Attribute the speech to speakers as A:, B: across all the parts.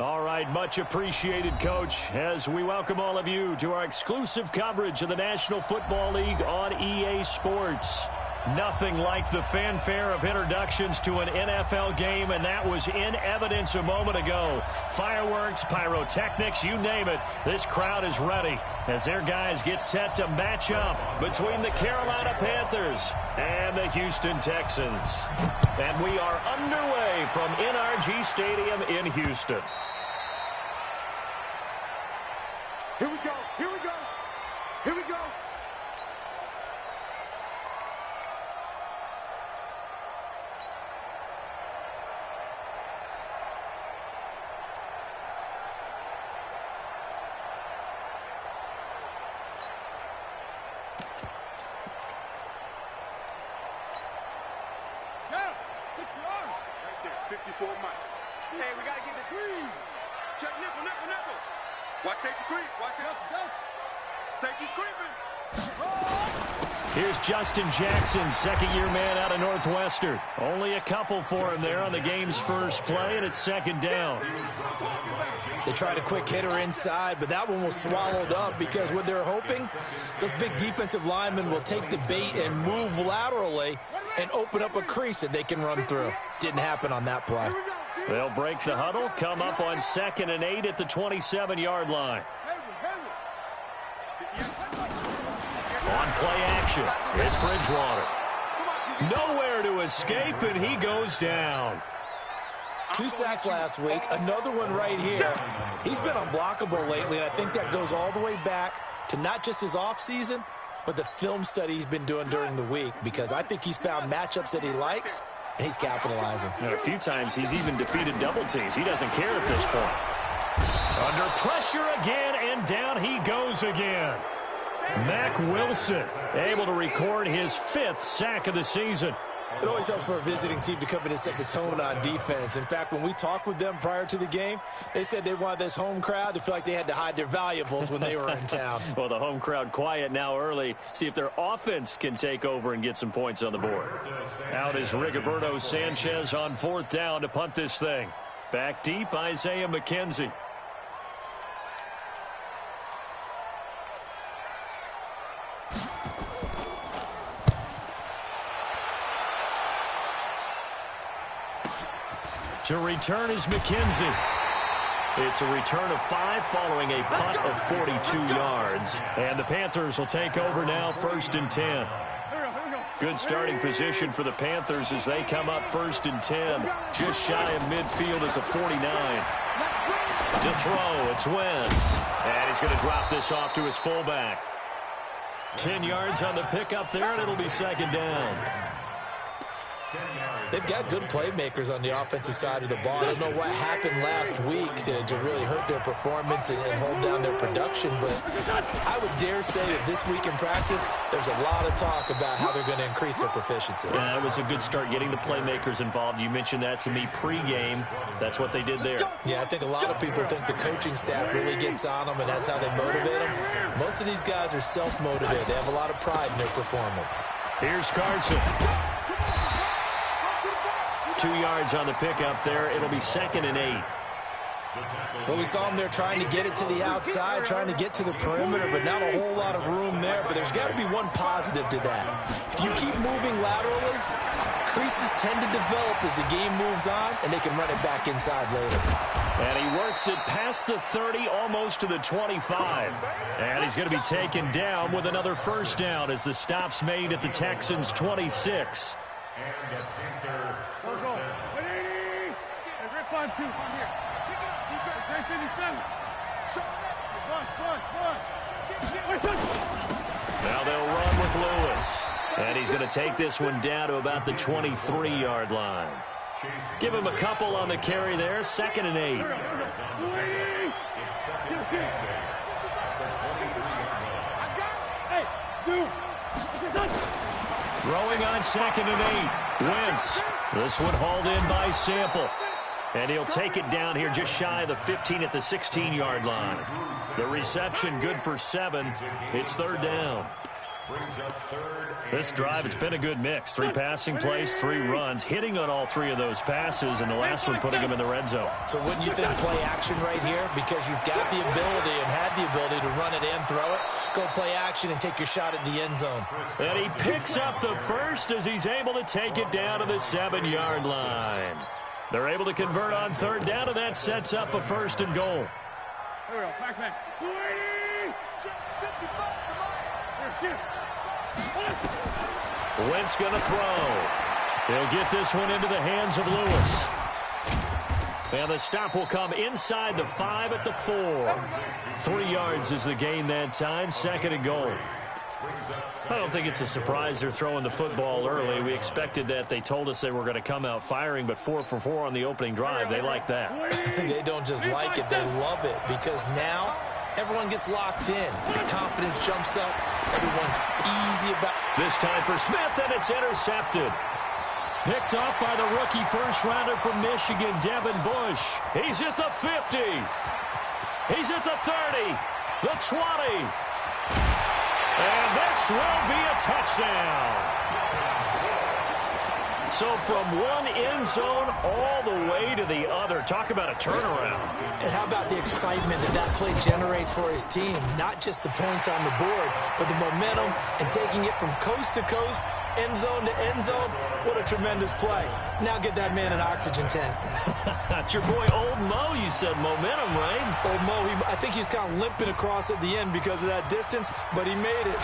A: All right, much appreciated, Coach, as we welcome all of you to our exclusive coverage of the National Football League on EA Sports. Nothing like the fanfare of introductions to an NFL game, and that was in evidence a moment ago. Fireworks, pyrotechnics, you name it. This crowd is ready as their guys get set to match up between the Carolina Panthers and the Houston Texans. And we are underway from NRG Stadium in Houston.
B: Here we go, here we go, here we go. Yeah, 6 yards. Right there, 54 miles. Hey, we got to get this green. Check nickel, nickel, nickel. Watch safety creep. Watch it. Safety's creeping.
A: Here's Justin Jackson, second-year man out of Northwestern. Only a couple for him there on the game's first play, and it's second down.
C: They tried a quick hitter inside, but that one was swallowed up because what they're hoping, those big defensive linemen will take the bait and move laterally and open up a crease that they can run through. Didn't happen on that play.
A: They'll break the huddle, come up on 2nd and 8 at the 27-yard line. On play action, it's Bridgewater. Nowhere to escape, and he goes down.
C: 2 sacks last week, another one right here. He's been unblockable lately, and I think that goes all the way back to not just his offseason, but the film study he's been doing during the week, because I think he's found matchups that he likes, and he's capitalizing.
A: A few times he's even defeated double teams. He doesn't care at this point. Under pressure again, and down he goes again. Mack Wilson able to record his 5th sack of the season.
C: It always helps for a visiting team to come in and set the tone on defense. In fact, when we talked with them prior to the game, they said they wanted this home crowd to feel like they had to hide their valuables when they were in town.
A: Well, the home crowd quiet now early. See if their offense can take over and get some points on the board. Out is Rigoberto Sanchez on 4th down to punt this thing. Back deep, Isaiah McKenzie. To return is McKenzie. It's a return of 5 following a punt of 42 yards. And the Panthers will take over now, 1st and 10. Good starting position for the Panthers as they come up 1st and 10. Just shy of midfield at the 49. To throw, it's Wentz. And he's going to drop this off to his fullback. 10 yards on the pickup there, and it'll be 2nd down.
C: They've got good playmakers on the offensive side of the ball. I don't know what happened last week to really hurt their performance and hold down their production, but I would dare say that this week in practice, there's a lot of talk about how they're going to increase their proficiency.
A: Yeah, it was a good start getting the playmakers involved. You mentioned that to me pregame. That's what they did there.
C: Yeah, I think a lot of people think the coaching staff really gets on them, and that's how they motivate them. Most of these guys are self-motivated. They have a lot of pride in their performance.
A: Here's Carson. 2 yards on the pickup there. It'll be 2nd and 8.
C: Well, we saw them there trying to get it to the outside, trying to get to the perimeter, but not a whole lot of room there. But there's got to be one positive to that. If you keep moving laterally, creases tend to develop as the game moves on, and they can run it back inside later.
A: And he works it past the 30, almost to the 25. And he's going to be taken down with another 1st down as the stop's made at the Texans' 26. Now they'll run with Lewis. And he's going to take this one down to about the 23-yard line. Give him a couple on the carry there. 2nd and 8. Throwing on 2nd and 8. Wentz. This one hauled in by Sample. And he'll take it down here just shy of the 15 at the 16-yard line. The reception good for 7. It's 3rd down. This drive, it's been a good mix. 3 passing plays, 3 runs, hitting on all 3 of those passes, and the last one putting them in the red zone.
C: So wouldn't you think play action right here? Because you've got the ability and had the ability to run it and throw it. Go play action and take your shot at the end zone.
A: And he picks up the first as he's able to take it down to the 7-yard line. They're able to convert on 3rd down, and that sets up a 1st and goal. Wentz going to throw. He'll get this one into the hands of Lewis. And the stop will come inside the 5 at the 4. 3 yards is the gain that time. 2nd and goal. I don't think it's a surprise they're throwing the football early. We expected that. They told us they were going to come out firing, but 4 for 4 on the opening drive. They like that.
C: They don't just like it. They love it because now everyone gets locked in. The confidence jumps up. Everyone's easy about.
A: This time for Smith, and it's intercepted. Picked off by the rookie first-rounder from Michigan, Devin Bush. He's at the 50. He's at the 30, the 20. And this will be a touchdown. So from one end zone all the way to the other. Talk about a turnaround.
C: And how about the excitement that play generates for his team? Not just the points on the board, but the momentum and taking it from coast to coast, end zone to end zone. What a tremendous play. Now get that man an oxygen tank.
A: That's your boy Old Mo. You said momentum, right?
C: Old Mo, I think he's kind of limping across at the end because of that distance, but he made it.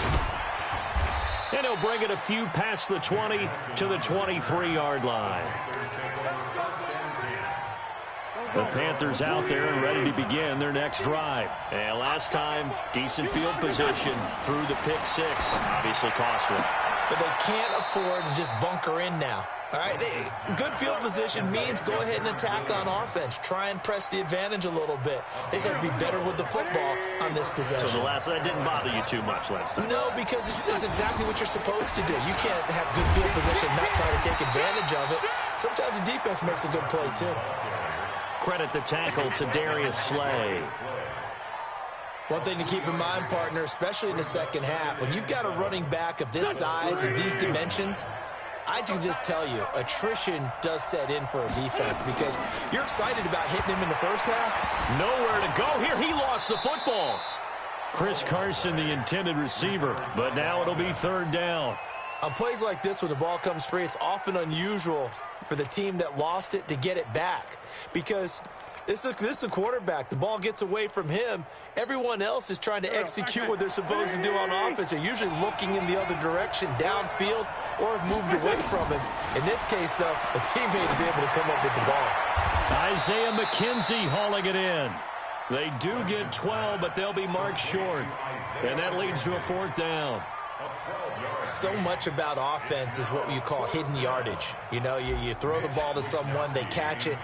A: And he'll bring it a few past the 20 to the 23-yard line. The Panthers out there and ready to begin their next drive. And last time, decent field position through the pick 6. Obviously costly.
C: But they can't afford to just bunker in now. All right, good field position means go ahead and attack on offense. Try and press the advantage a little bit. They just have to be better with the football on this possession.
A: So that didn't bother you too much last time?
C: No, because it's exactly what you're supposed to do. You can't have good field position and not try to take advantage of it. Sometimes the defense makes a good play, too.
A: Credit the tackle to Darius Slay.
C: One thing to keep in mind, partner, especially in the second half, when you've got a running back of this size and these dimensions, I can just tell you, attrition does set in for a defense because you're excited about hitting him in the first half.
A: Nowhere to go here. He lost the football. Chris Carson, the intended receiver, but now it'll be 3rd down.
C: On plays like this where the ball comes free, it's often unusual for the team that lost it to get it back because this is a quarterback. The ball gets away from him. Everyone else is trying to execute what they're supposed to do on offense. They're usually looking in the other direction, downfield, or have moved away from him. In this case, though, a teammate is able to come up with the ball.
A: Isaiah McKenzie hauling it in. They do get 12, but they'll be marked short. And that leads to a 4th down.
C: So much about offense is what you call hidden yardage. You know, you throw the ball to someone, they catch it.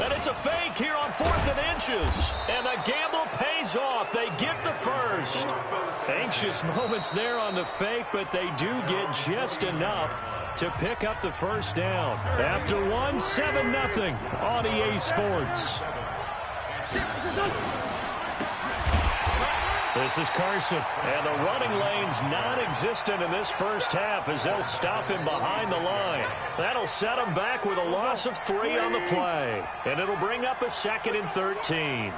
A: And it's a fake here on 4th and inches. And the gamble pays off. They get the first. Anxious moments there on the fake, but they do get just enough to pick up the 1st down. After 7-0 on EA Sports. This is Carson, and the running lane's non-existent in this first half as they'll stop him behind the line. That'll set him back with a loss of 3 on the play, and it'll bring up a 2nd and 13.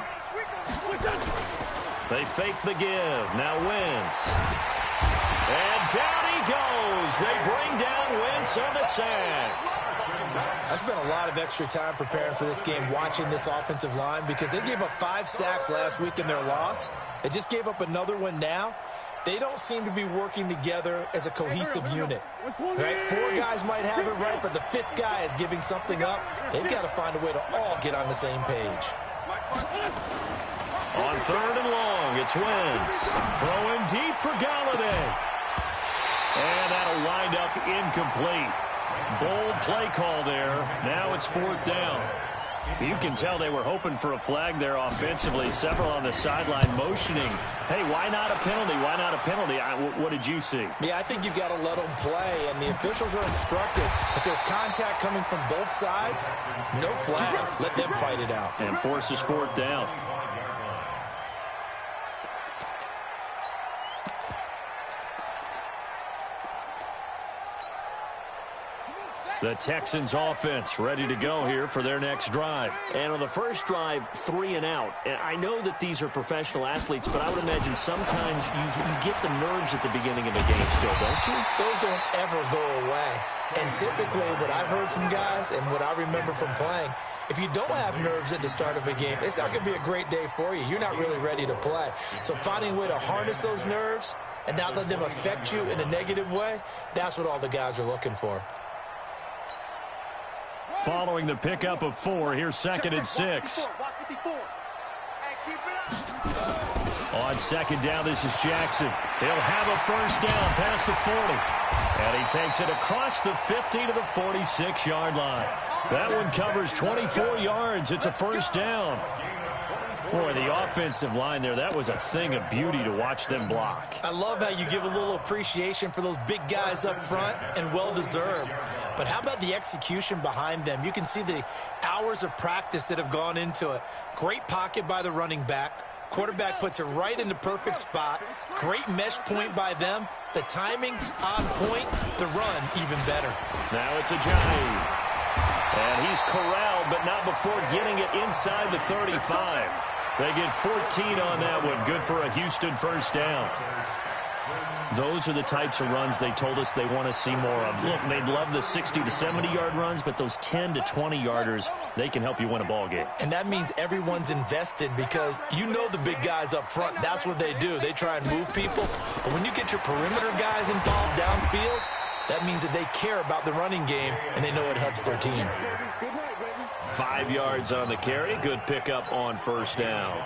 A: They fake the give. Now Wentz. And down he goes. They bring down Wentz on the sack.
C: I spent a lot of extra time preparing for this game, watching this offensive line, because they gave up 5 sacks last week in their loss. They just gave up another one now. They don't seem to be working together as a cohesive unit. Right? 4 guys might have it right, but the 5th guy is giving something up. They've got to find a way to all get on the same page.
A: On 3rd and long, it's Wentz. Throwing deep for Galladay. And that'll wind up incomplete. Bold play call there. Now it's 4th down. You can tell they were hoping for a flag there offensively. Several on the sideline motioning. Hey, why not a penalty? Why not a penalty? What did you see?
C: Yeah, I think you've got to let them play, and the officials are instructed. If there's contact coming from both sides, no flag. Let them fight it out.
A: And forces 4th down. The Texans offense ready to go here for their next drive.
D: And on the first drive, 3 and out. And I know that these are professional athletes, but I would imagine sometimes you get the nerves at the beginning of a game still, don't you?
C: Those don't ever go away. And typically what I've heard from guys and what I remember from playing, if you don't have nerves at the start of a game, it's not going to be a great day for you. You're not really ready to play. So finding a way to harness those nerves and not let them affect you in a negative way, that's what all the guys are looking for.
A: Following the pickup of 4, here's 2nd and 6. On 2nd down, this is Jackson. He'll have a first down past the 40. And he takes it across the 50 to the 46-yard line. That one covers 24 yards. It's a first down. Boy, the offensive line there, that was a thing of beauty to watch them block.
C: I love how you give a little appreciation for those big guys up front, and well-deserved. But how about the execution behind them? You can see the hours of practice that have gone into it. Great pocket by the running back. Quarterback puts it right in the perfect spot. Great mesh point by them. The timing on point. The run even better.
A: Now it's Ajayi. And he's corralled, but not before getting it inside the 35. They get 14 on that one. Good for a Houston first down. Those are the types of runs they told us they want to see more of. Look, they'd love the 60 to 70-yard runs, but those 10 to 20-yarders, they can help you win a ball game.
C: And that means everyone's invested because you know the big guys up front. That's what they do. They try and move people. But when you get your perimeter guys involved downfield, that means that they care about the running game, and they know it helps their team.
A: 5 yards on the carry. Good pickup on first down.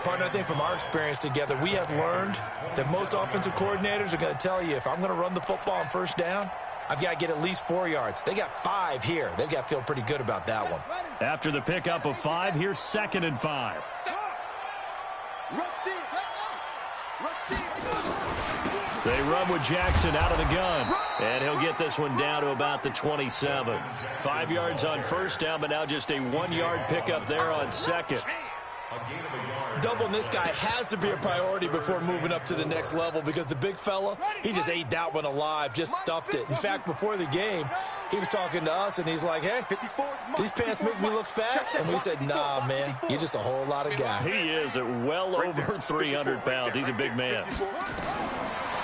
C: Partner, I think from our experience together, we have learned that most offensive coordinators are going to tell you, if I'm going to run the football on first down, I've got to get at least 4 yards. They got 5 here. They've got to feel pretty good about that one.
A: After the pickup of 5, here's 2nd and 5. They run with Jackson out of the gun. And he'll get this one down to about the 27. 5 yards on first down, but now just a 1-yard pickup there on 2nd.
C: Doubling this guy has to be a priority before moving up to the next level because the big fella, he just ate that one alive, just stuffed it. In fact, before the game, he was talking to us, and he's like, hey, these pants make me look fat? And we said, nah, man, you're just a whole lot of guy.
A: He is at well over 300 pounds. He's a big man.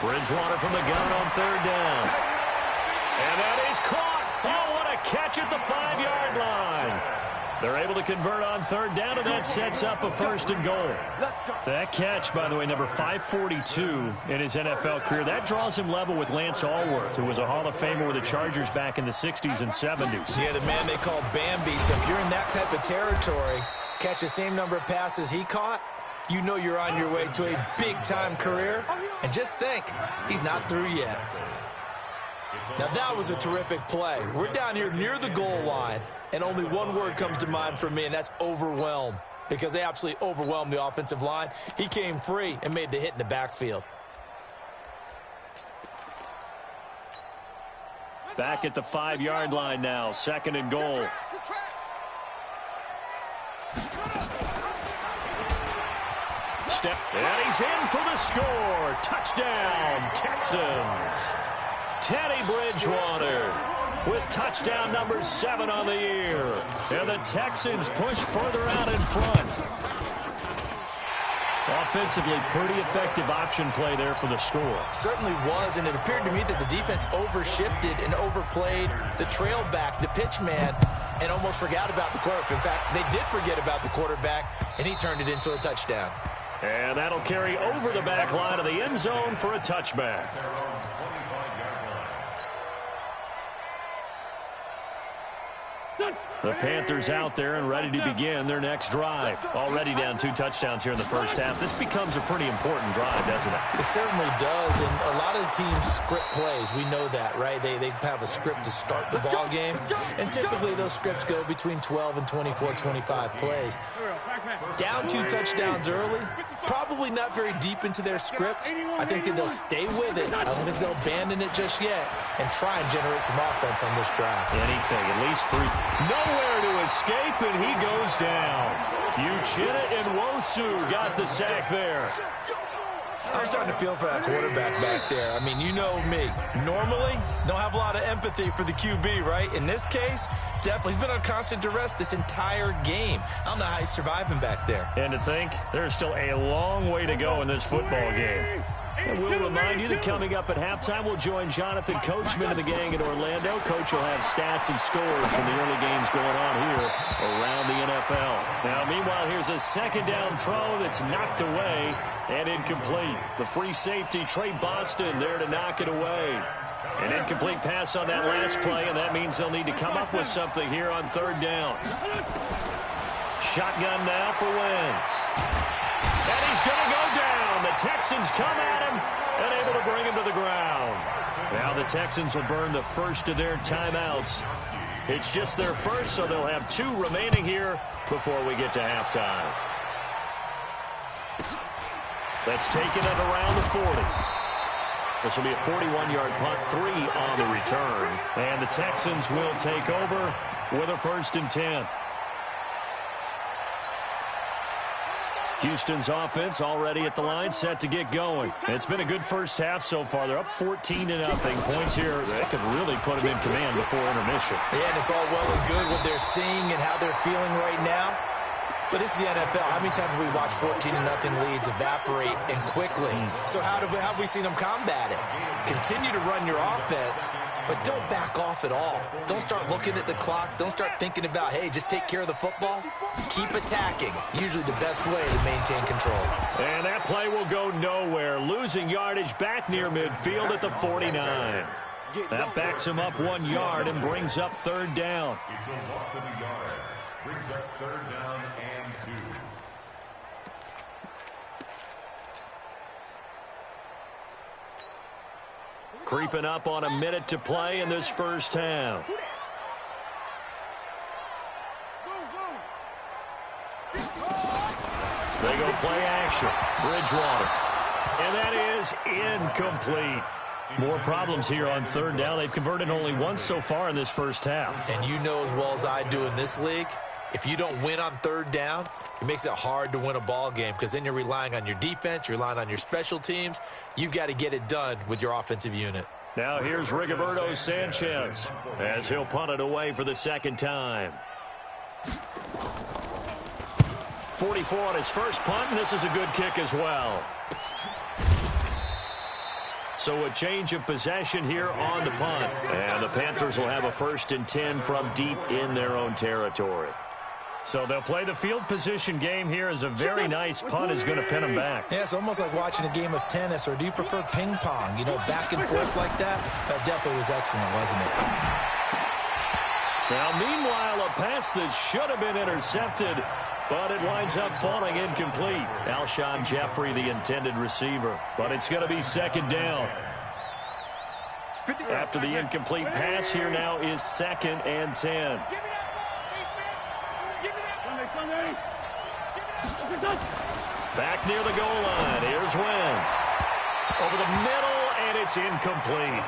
A: Bridgewater from the gun on 3rd down. And that is caught. Oh, what a catch at the 5-yard line. They're able to convert on 3rd down, and that sets up a 1st and goal. That catch, by the way, number 542 in his NFL career, that draws him level with Lance Allworth, who was a Hall of Famer with the Chargers back in the 60s and 70s.
C: Yeah, the man they called Bambi. So if you're in that type of territory, catch the same number of passes he caught, you know you're on your way to a big-time career. And just think, he's not through yet. Now, that was a terrific play. We're down here near the goal line, and only one word comes to mind for me, and that's overwhelmed, because they absolutely overwhelmed the offensive line. He came free and made the hit in the backfield.
A: Back at the 5-yard line now, 2nd and goal. Step, and he's in for the score. Touchdown, Texans. Teddy Bridgewater with touchdown number 7 on the year. And the Texans push further out in front. Offensively, pretty effective option play there for the score.
C: Certainly was, and it appeared to me that the defense overshifted and overplayed the trail back, the pitch man, and almost forgot about the quarterback. In fact, they did forget about the quarterback, and he turned it into a touchdown.
A: And that'll carry over the back line of the end zone for a touchback. The Panthers out there and ready to begin their next drive. Already down 2 touchdowns here in the first half. This becomes a pretty important drive, doesn't it?
C: It certainly does, and a lot of the teams script plays. We know that, right? They have a script to start the ball game, and typically those scripts go between 12 and 24, 25 plays. Down 2 touchdowns early, probably not very deep into their script. I think that they'll stay with it. I don't think they'll abandon it just yet and try and generate some offense on this drive.
A: Anything, at least 3. Nowhere to escape, and he goes down. Uchenna and Nwosu got the sack there.
C: I'm starting to feel for that quarterback back there. I mean, you know me. Normally, don't have a lot of empathy for the QB, right? In this case, definitely. He's been on constant duress this entire game. I don't know how he's surviving back there.
A: And to think, there's still a long way to go in this football game. And we'll remind you that coming up at halftime, we'll join Jonathan Coachman and the gang in Orlando. Coach will have stats and scores from the early games going on here around the NFL. Now, meanwhile, here's a second down throw that's knocked away and incomplete. The free safety, Trey Boston, there to knock it away. An incomplete pass on that last play, and that means they'll need to come up with something here on third down. Shotgun now for Wentz. And he's going to go down. The Texans come at him and able to bring him to the ground. Now the Texans will burn the first of their timeouts. It's just their first, so they'll have 2 remaining here before we get to halftime. That's taken at around the 40. This will be a 41-yard punt, 3 on the return. And the Texans will take over with a 1st and 10. Houston's offense already at the line, set to get going. It's been a good first half so far. They're up 14-0. Points here, they could really put them in command before intermission.
C: Yeah, and it's all well and good what they're seeing and how they're feeling right now. But this is the NFL. How many times have we watched 14-0 leads evaporate and quickly? So how have we seen them combat it? Continue to run your offense, but don't back off at all. Don't start looking at the clock. Don't start thinking about, hey, just take care of the football. Keep attacking. Usually the best way to maintain control.
A: And that play will go nowhere. Losing yardage back near midfield at the 49. That backs him up 1 yard and brings up third down.
E: It's a loss of a yard. Brings up third down and 2.
A: Creeping up on a minute to play in this first half. They go play action. Bridgewater. And that is incomplete. More problems here on third down. They've converted only once so far in this first half.
C: And you know as well as I do in this league, if you don't win on third down, it makes it hard to win a ball game because then you're relying on your defense, you're relying on your special teams. You've got to get it done with your offensive unit.
A: Now here's Rigoberto Sanchez as he'll punt it away for the second time. 44 on his first punt, and this is a good kick as well. So a change of possession here on the punt. And the Panthers will have a 1st and 10 from deep in their own territory. So they'll play the field position game here as a very nice punt is going to pin them back.
C: Yeah, it's almost like watching a game of tennis, or do you prefer ping pong? You know, back and forth like that? That definitely was excellent, wasn't it?
A: Now, meanwhile, a pass that should have been intercepted, but it winds up falling incomplete. Alshon Jeffrey, the intended receiver. But it's going to be second down. After the incomplete pass, here now is 2nd and 10. Back near the goal line. Here's Wentz. Over the middle, and it's incomplete.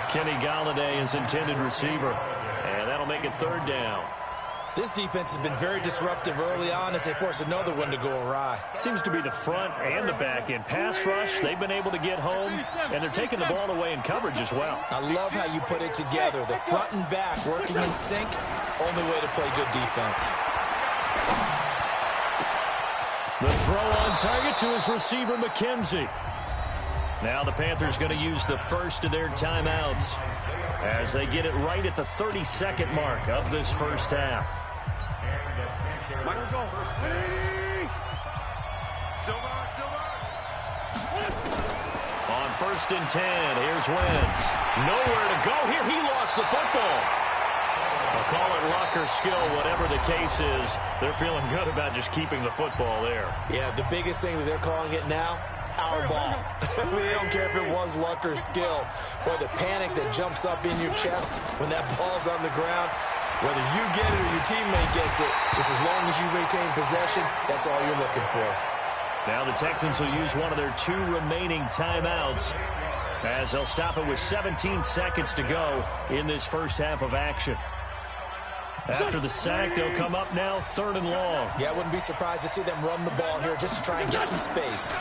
A: Kenny Golladay is intended receiver. And that'll make it third down.
C: This defense has been very disruptive early on as they force another one to go awry.
A: Seems to be the front and the back end. Pass rush, they've been able to get home, and they're taking the ball away in coverage as well.
C: I love how you put it together. The front and back working in sync, only way to play good defense.
A: The throw on target to his receiver, McKenzie. Now the Panthers going to use the first of their timeouts as they get it right at the 32nd mark of this first half. On 1st and 10, here's Wentz. Nowhere to go here. He lost the football. I'll call it luck or skill, whatever the case is. They're feeling good about just keeping the football there.
C: Yeah, the biggest thing that they're calling it now, our ball. They don't care if it was luck or skill. Boy, the panic that jumps up in your chest when that ball's on the ground, whether you get it or your teammate gets it, just as long as you retain possession, that's all you're looking for.
A: Now the Texans will use one of their 2 remaining timeouts as they'll stop it with 17 seconds to go in this first half of action. After the sack, they'll come up now 3rd and long.
C: Yeah, I wouldn't be surprised to see them run the ball here just to try and get some space.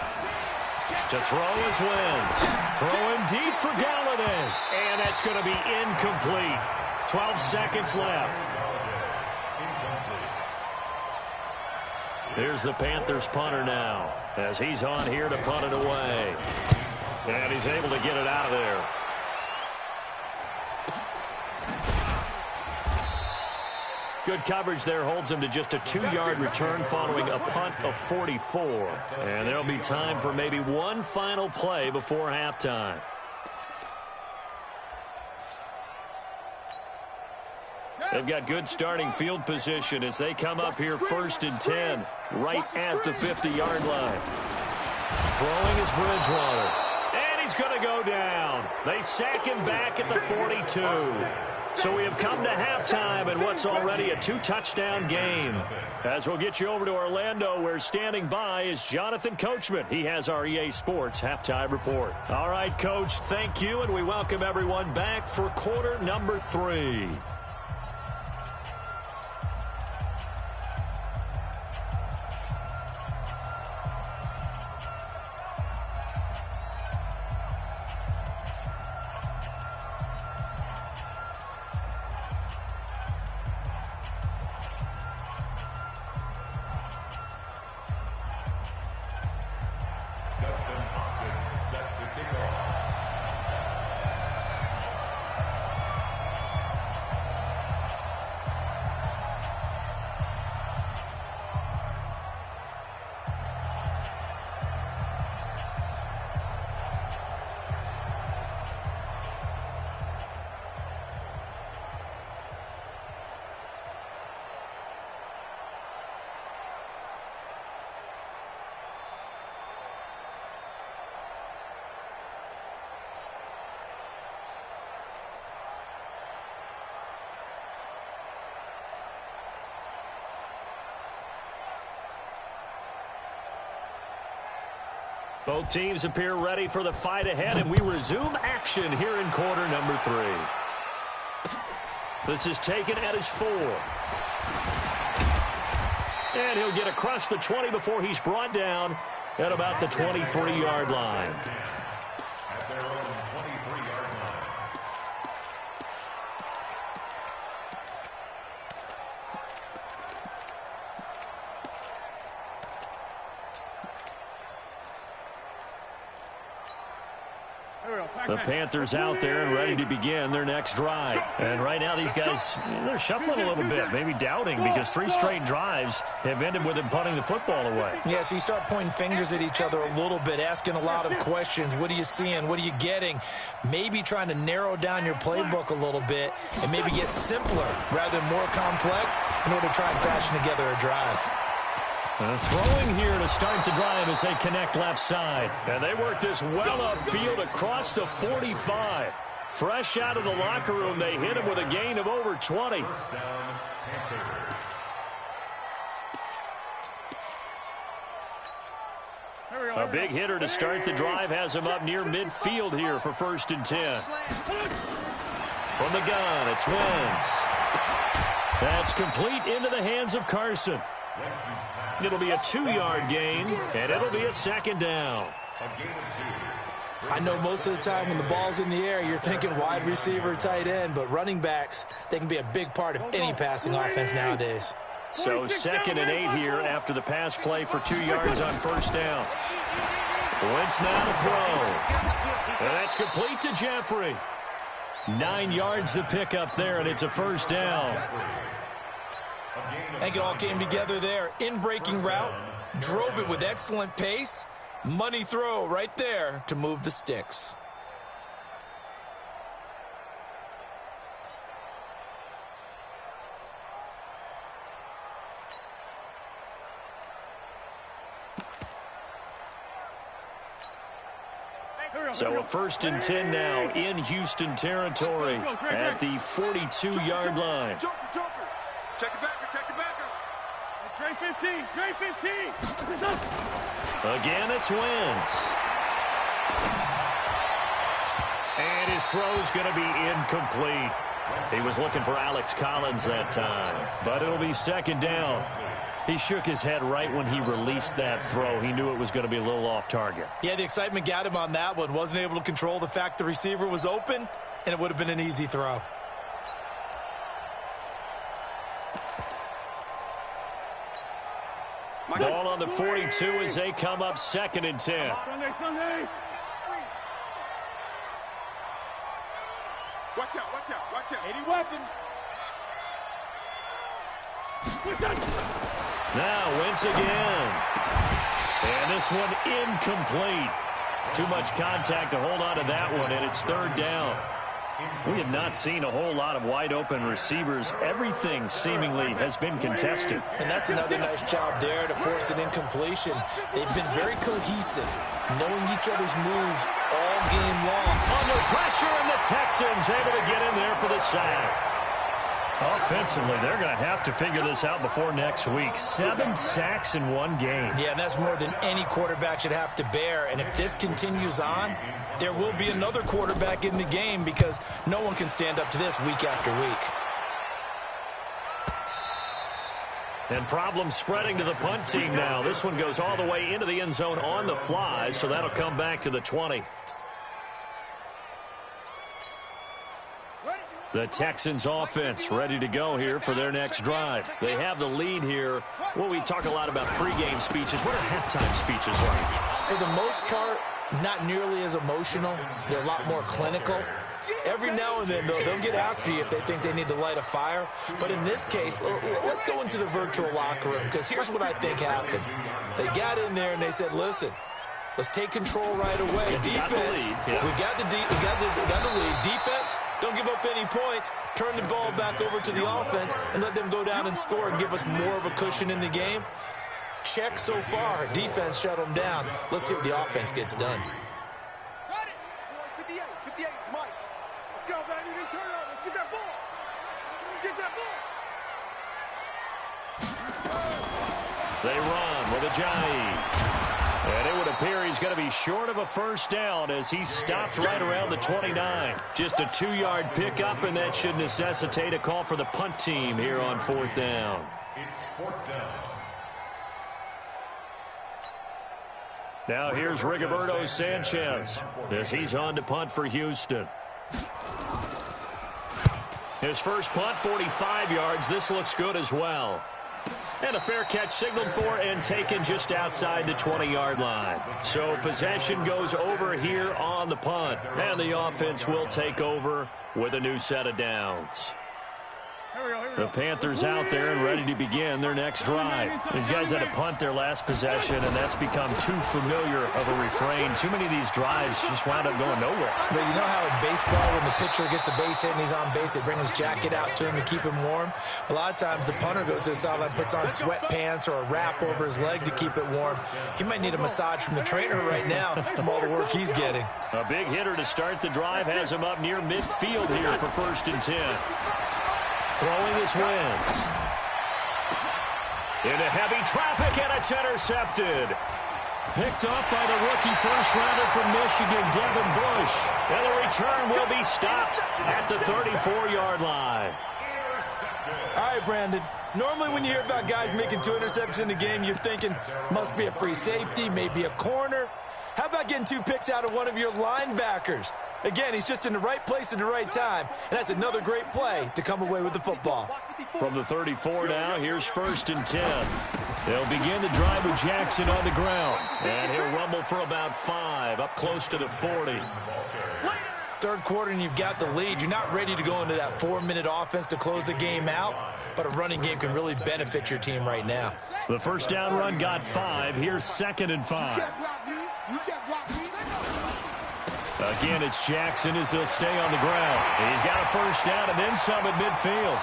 A: To throw is Wentz. Throwing deep for Galladay. And that's going to be incomplete. 12 seconds left. Here's the Panthers punter now, as he's on here to punt it away. And he's able to get it out of there. Good coverage there holds him to just a 2-yard return following a punt of 44. And there'll be time for maybe one final play before halftime. They've got good starting field position as they come up here 1st and 10, right at the 50-yard line. Throwing is Bridgewater. And he's going to go down. They sack him back at the 42. So we have come to halftime in what's already a 2-touchdown game. As we'll get you over to Orlando, where standing by is Jonathan Coachman. He has our EA Sports halftime report. All right, Coach, thank you, and we welcome everyone back for quarter number 3. Both teams appear ready for the fight ahead, and we resume action here in quarter number 3. This is taken at his 4. And he'll get across the 20 before he's brought down at about the 23-yard line.
E: At their own 23-yard line.
A: The Panthers out there and ready to begin their next drive. And right now these guys, they're shuffling a little bit, maybe doubting, because 3 straight drives have ended with them punting the football away.
C: Yeah, so you start pointing fingers at each other a little bit, asking a lot of questions. What are you seeing? What are you getting? Maybe trying to narrow down your playbook a little bit and maybe get simpler rather than more complex in order to try and fashion together a drive.
A: Throwing here to start the drive as they connect left side. And they work this well upfield across the 45. Fresh out of the locker room, they hit him with a gain of over 20.
E: First down, Panthers.
A: A big hitter to start the drive has him up near midfield here for 1st and 10. From the gun, it's Wentz. That's complete into the hands of Carson. It'll be a 2-yard gain, and it'll be a 2nd down.
C: I know most of the time when the ball's in the air, you're thinking wide receiver, tight end, but running backs, they can be a big part of any passing offense nowadays.
A: So 2nd and 8 here after the pass play for 2 yards on 1st down. Wentz now to throw. And that's complete to Jeffrey. 9 yards to pick up there, and it's a 1st down.
C: I think it all came together there. In-breaking route, drove it with excellent pace. Money throw right there to move the sticks.
A: So a 1st and 10 now in Houston territory at the 42-yard line.
B: Check the backer, check the backer.
F: Trey 15, Trey 15.
A: Again, it's Wentz. And his throw's going to be incomplete. He was looking for Alex Collins that time, but it'll be 2nd down. He shook his head right when he released that throw. He knew it was going to be a little off target.
C: Yeah, the excitement got him on that one. Wasn't able to control the fact the receiver was open, and it would have been an easy throw.
A: Ball on the 42 as they come up 2nd and 10.
F: Sunday.
B: Watch out, watch out, watch out.
F: 80 weapons.
A: Now Wentz again. And this one incomplete. Too much contact to hold on to that one, and it's 3rd down. We have not seen a whole lot of wide-open receivers. Everything seemingly has been contested.
C: And that's another nice job there to force an incompletion. They've been very cohesive, knowing each other's moves all game long.
A: Under pressure, and the Texans able to get in there for the sack. Offensively, they're going to have to figure this out before next week. 7 sacks in one game.
C: Yeah, and that's more than any quarterback should have to bear. And if this continues on, there will be another quarterback in the game because no one can stand up to this week after week.
A: And problems spreading to the punt team now. This one goes all the way into the end zone on the fly, so that'll come back to the 20. The Texans offense ready to go here for their next drive. They have the lead here. Well, we talk a lot about pregame speeches. What are halftime speeches like?
C: For the most part, not nearly as emotional. They're a lot more clinical. Every now and then, though, they'll get after you if they think they need to light a fire. But in this case, let's go into the virtual locker room, because here's what I think happened. They got in there and they said, listen, let's take control right away. Defense, we got the lead. Defense, don't give up any points. Turn the ball back over to the offense and let them go down and score and give us more of a cushion in the game. Check so far. Defense shut them down. Let's see what the offense gets done.
B: Got it. 58, 58, Mike. Let's go, baby. They turn over. Let's get that ball. Let's get that ball.
A: They run with Ajayi. And it would appear he's going to be short of a first down as he stopped right around the 29. Just a 2-yard pickup, and that should necessitate a call for the punt team here on 4th down.
E: It's 4th down.
A: Now here's Rigoberto Sanchez as he's on to punt for Houston. His first punt, 45 yards. This looks good as well. And a fair catch signaled for and taken just outside the 20-yard line. So possession goes over here on the punt. And the offense will take over with a new set of downs. The Panthers out there and ready to begin their next drive. These guys had to punt their last possession, and that's become too familiar of a refrain. Too many of these drives just wound up going nowhere.
C: But you know how in baseball, when the pitcher gets a base hit and he's on base, they bring his jacket out to him to keep him warm? A lot of times the punter goes to the sideline, puts on sweatpants or a wrap over his leg to keep it warm. He might need a massage from the trainer right now from all the work he's getting.
A: A big hitter to start the drive has him up near midfield here for 1st and 10. Throwing is Wentz. Into heavy traffic, and it's intercepted. Picked off by the rookie first-rounder from Michigan, Devin Bush. And the return will be stopped at the 34-yard line.
C: All right, Brandon. Normally when you hear about guys making 2 interceptions in the game, you're thinking must be a free safety, maybe a corner. How about getting 2 picks out of one of your linebackers? Again, he's just in the right place at the right time, and that's another great play to come away with the football.
A: From the 34 now, here's 1st and 10. They'll begin the drive with Jackson on the ground, and he'll rumble for about 5, up close to the 40.
C: Third quarter and you've got the lead. You're not ready to go into that 4-minute offense to close the game out, but a running game can really benefit your team right now.
A: The first down run got 5. Here's 2nd and 5. Again, it's Jackson as he'll stay on the ground. He's got a first down and then some at midfield.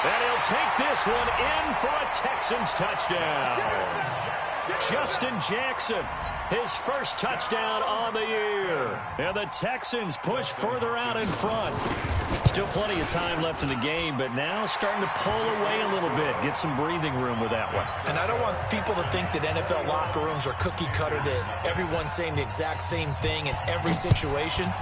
A: And he'll take this one in for a Texans touchdown. Justin Jackson, his first touchdown on the year. And the Texans push further out in front. Still plenty of time left in the game, but now starting to pull away a little bit. Get some breathing room with that one.
C: And I don't want people to think that NFL locker rooms are cookie cutter, that everyone's saying the exact same thing in every situation.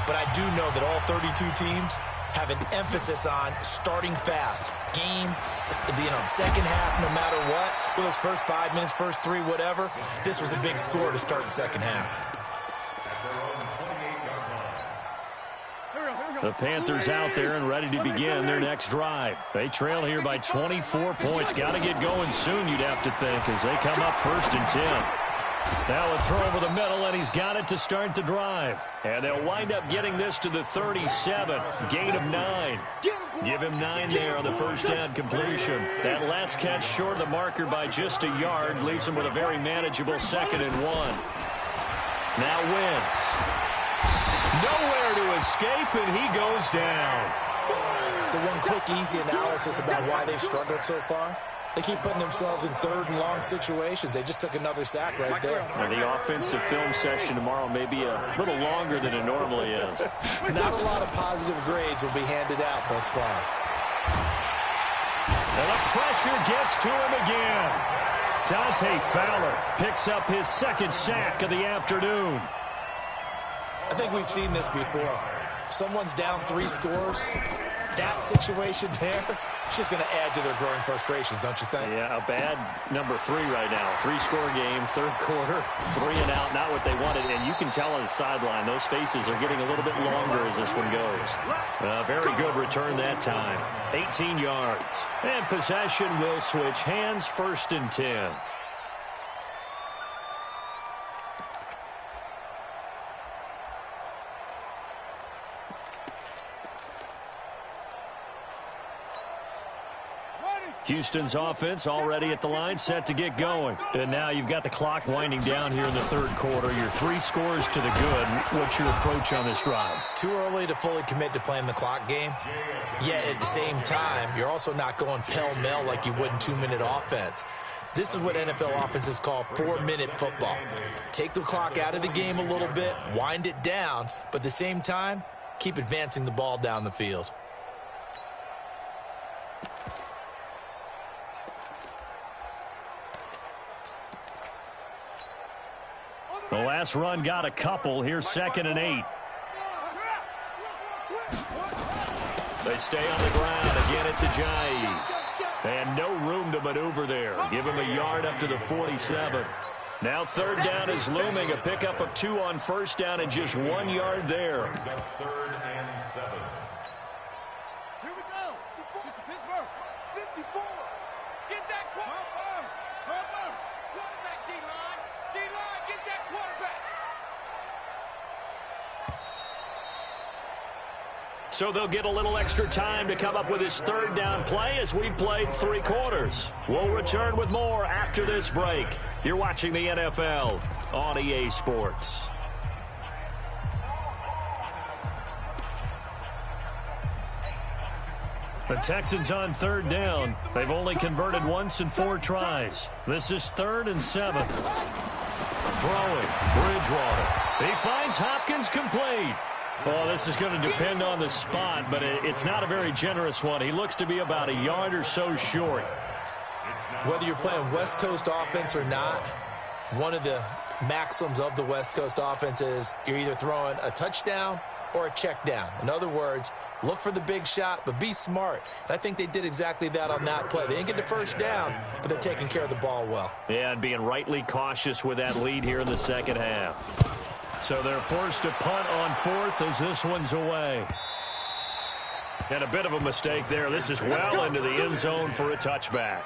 C: But I do know that all 32 teams have an emphasis on starting fast. Game, second half, no matter what. Well, those first 5 minutes, first 3, whatever. This was a big score to start the second half.
A: The Panthers out there and ready to begin their next drive. They trail here by 24 points. Got to get going soon, you'd have to think, as they come up 1st and 10. Now a throw over the middle, and he's got it to start the drive. And they'll wind up getting this to the 37. Gain of 9. Give him 9 there on the first down completion. That last catch short of the marker by just a yard leaves him with a very manageable 2nd and 1. Now Wentz. Nowhere to escape, and he goes down.
C: So one quick, easy analysis about why they've struggled so far. They keep putting themselves in 3rd and long situations. They just took another sack right there.
D: And the offensive film session tomorrow may be a little longer than it normally is.
C: Not a lot of positive grades will be handed out thus far.
A: And the pressure gets to him again. Dante Fowler picks up his 2nd sack of the afternoon.
C: I think we've seen this before. Someone's down 3 scores. That situation there, it's just going to add to their growing frustrations, don't you think?
A: Yeah, a bad number 3 right now. 3-score game, 3rd quarter, 3 and out, not what they wanted. And you can tell on the sideline, those faces are getting a little bit longer as this one goes. Very good return that time. 18 yards. And possession will switch hands, 1st and 10. Houston's offense already at the line, set to get going. And now you've got the clock winding down here in the 3rd quarter. Your 3 scores to the good. What's your approach on this drive?
C: Too early to fully commit to playing the clock game. Yet at the same time, you're also not going pell-mell like you would in 2-minute offense. This is what NFL offenses call 4-minute football. Take the clock out of the game a little bit, wind it down, but at the same time, keep advancing the ball down the field.
A: The last run got a couple. Here's 2nd and 8. They stay on the ground. Again, it's Ajayi. And no room to maneuver there. Give him a yard up to the 47. Now 3rd down is looming. A pickup of 2 on 1st down and just 1 yard there.
E: 3rd and 7.
B: Here we go. Pittsburgh. 54.
F: Get that quarterback. Quarterback, D-line. D-line, get that quarterback.
A: So they'll get a little extra time to come up with his 3rd down play as we've played 3 quarters. We'll return with more after this break. You're watching the NFL on EA Sports. The Texans on 3rd down. They've only converted once in 4 tries. This is 3rd and 7. Throwing. Bridgewater. He finds Hopkins complete. Well, this is going to depend on the spot, but it's not a very generous one. He looks to be about a yard or so short.
C: Whether you're playing West Coast offense or not, one of the maxims of the West Coast offense is you're either throwing a touchdown or a check down. In other words, look for the big shot, but be smart. And I think they did exactly that on that play. They didn't get the first down, but they're taking care of the ball well.
A: Yeah, and being rightly cautious with that lead here in the second half. So they're forced to punt on 4th as this one's away. And a bit of a mistake there. This is well into the end zone for a touchback.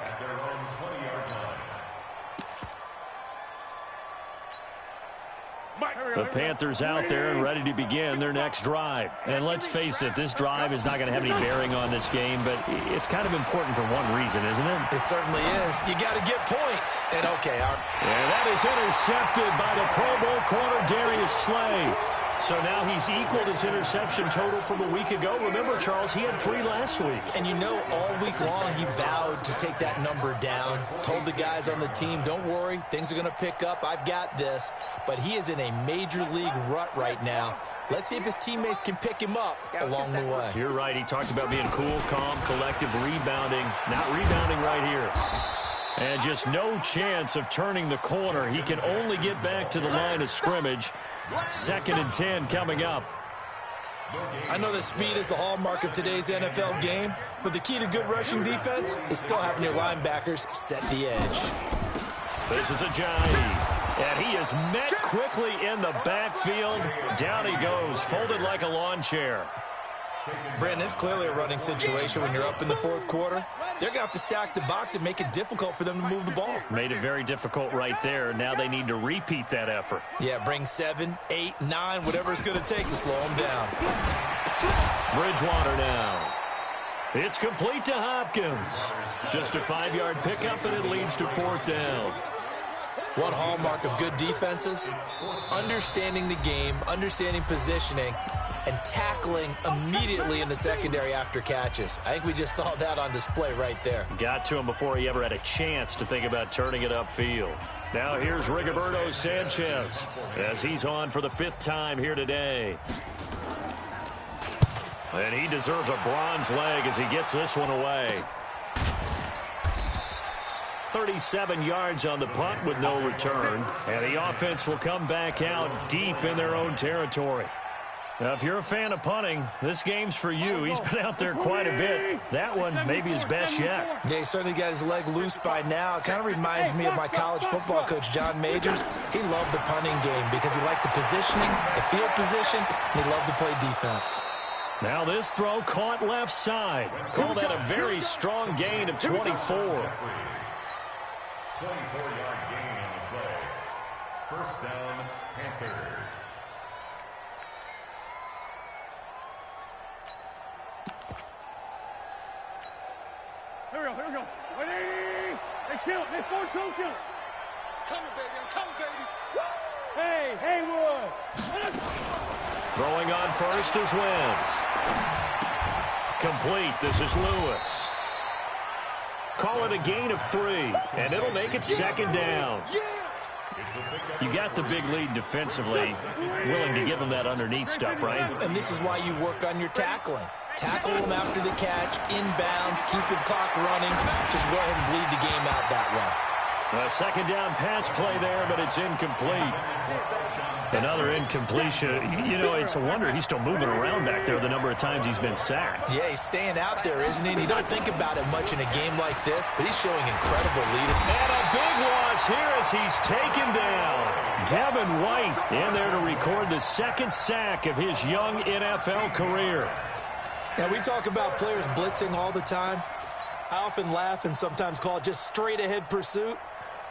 A: The Panthers out there and ready to begin their next drive. And let's face it, this drive is not going to have any bearing on this game, but it's kind of important for one reason, isn't it?
C: It certainly is. You got to get points. And okay,
A: and that is intercepted by the Pro Bowl corner Darius Slay. So now he's equaled his interception total from a week ago. Remember, Charles, he had 3 last week.
C: And you know, all week long he vowed to take that number down. Told the guys on the team, don't worry, things are going to pick up. I've got this. But he is in a major league rut right now. Let's see if his teammates can pick him up along the way.
A: You're right. He talked about being cool, calm, collective, rebounding. Not rebounding right here. And just no chance of turning the corner. He can only get back to the line of scrimmage. 2nd and 10 coming up.
C: I know that speed is the hallmark of today's NFL game, but the key to good rushing defense is still having your linebackers set the edge.
A: This is Ajayi, and he is met quickly in the backfield. Down he goes, folded like a lawn chair.
C: Brandon, it's clearly a running situation when you're up in the fourth quarter. They're going to have to stack the box and make it difficult for them to move the ball.
A: Made it very difficult right there. Now they need to repeat that effort.
C: Yeah, bring 7, 8, 9, whatever it's going to take to slow them down.
A: Bridgewater now. It's complete to Hopkins. Just a 5-yard pickup, and it leads to 4th down.
C: One hallmark of good defenses is understanding the game, understanding positioning, and tackling immediately in the secondary after catches. I think we just saw that on display right there.
A: Got to him before he ever had a chance to think about turning it upfield. Now here's Rigoberto Sanchez as he's on for the 5th time here today. And he deserves a bronze leg as he gets this one away. 37 yards on the punt with no return. And the offense will come back out deep in their own territory. Now, if you're a fan of punting, this game's for you. He's been out there quite a bit. That one may be his best yet.
C: Yeah, he certainly got his leg loose by now. It kind of reminds me of my college football coach, John Majors. He loved the punting game because he liked the positioning, the field position, and he loved to play defense.
A: Now this throw caught left side. Called that a very strong gain of 24.
E: 24-yard gain on the play. First down, Panthers.
F: Here we go. Hey, kill it. Hey, 4-2, kill it.
B: Coming, baby. I'm coming, baby. Woo!
F: Hey, Haywood.
A: Throwing on first is Wentz. Complete. This is Lewis. Call it a gain of 3, and it'll make it 2nd down. You got the big lead defensively. Willing to give him that underneath stuff, right?
C: And this is why you work on your tackling. Tackle them after the catch, inbounds, keep the clock running. Just go ahead and bleed the game out that way.
A: A 2nd down pass play there, but it's incomplete. Another incompletion. You know, it's a wonder he's still moving around back there the number of times he's been sacked.
C: Yeah, he's staying out there, isn't he? And you don't think about it much in a game like this, but he's showing incredible leadership.
A: And a big loss here as he's taken down. Devin White in there to record the 2nd sack of his young NFL career.
C: Now, we talk about players blitzing all the time. I often laugh and sometimes call it just straight-ahead pursuit.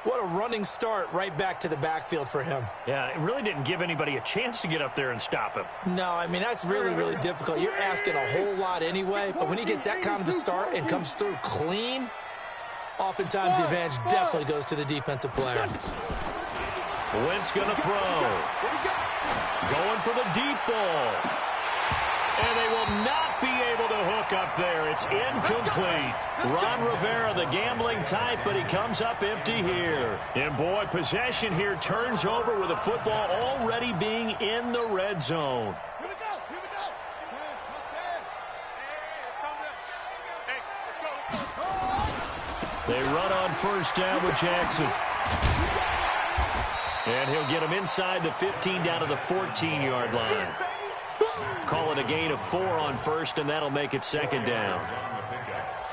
C: What a running start right back to the backfield for him.
A: Yeah, it really didn't give anybody a chance to get up there and stop him.
C: No, I mean, that's really, really difficult. You're asking a whole lot anyway, but when he gets that kind of a start and comes through clean, oftentimes the advantage definitely goes to the defensive player.
A: Wentz going to throw. Going for the deep ball. And they will not be able to hook up there. It's incomplete. Ron Rivera, the gambling type, but he comes up empty here. And boy, possession here turns over with the football already being in the red zone.
F: Here we go. Here we go. Hey, let's go.
A: They run on 1st down with Jackson. And he'll get him inside the 15 down to the 14-yard line. Call it a gain of 4 on 1st, and that'll make it 2nd down.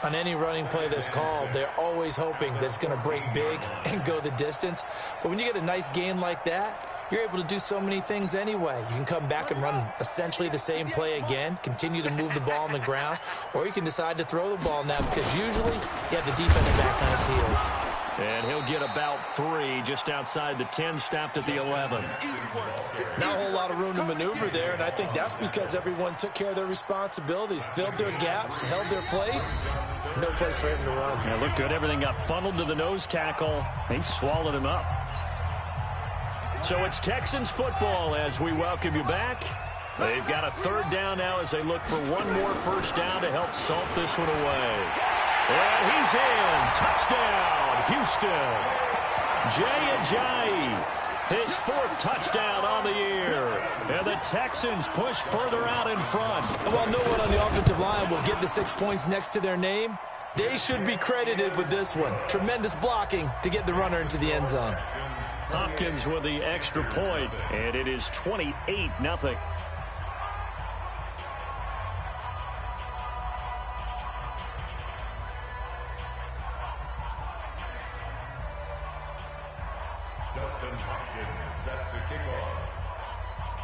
C: On any running play that's called, they're always hoping that it's going to break big and go the distance. But when you get a nice gain like that, you're able to do so many things anyway. You can come back and run essentially the same play again, continue to move the ball on the ground, or you can decide to throw the ball now because usually you have the defense back on its heels.
A: And he'll get about 3 just outside the 10, stopped at the 11.
C: Not a whole lot of room to maneuver there, and I think that's because everyone took care of their responsibilities, filled their gaps, held their place. No place for him to run.
A: Yeah, looked good. Everything got funneled to the nose tackle. He swallowed him up. So it's Texans football as we welcome you back. They've got a 3rd down now as they look for one more 1st down to help salt this one away. And he's in. Touchdown, Houston. Jay Ajayi, his 4th touchdown on the year. And the Texans push further out in front.
C: And while no one on the offensive line will get the 6 points next to their name, they should be credited with this one. Tremendous blocking to get the runner into the end zone.
A: Hopkins with the extra point, and it is 28-0.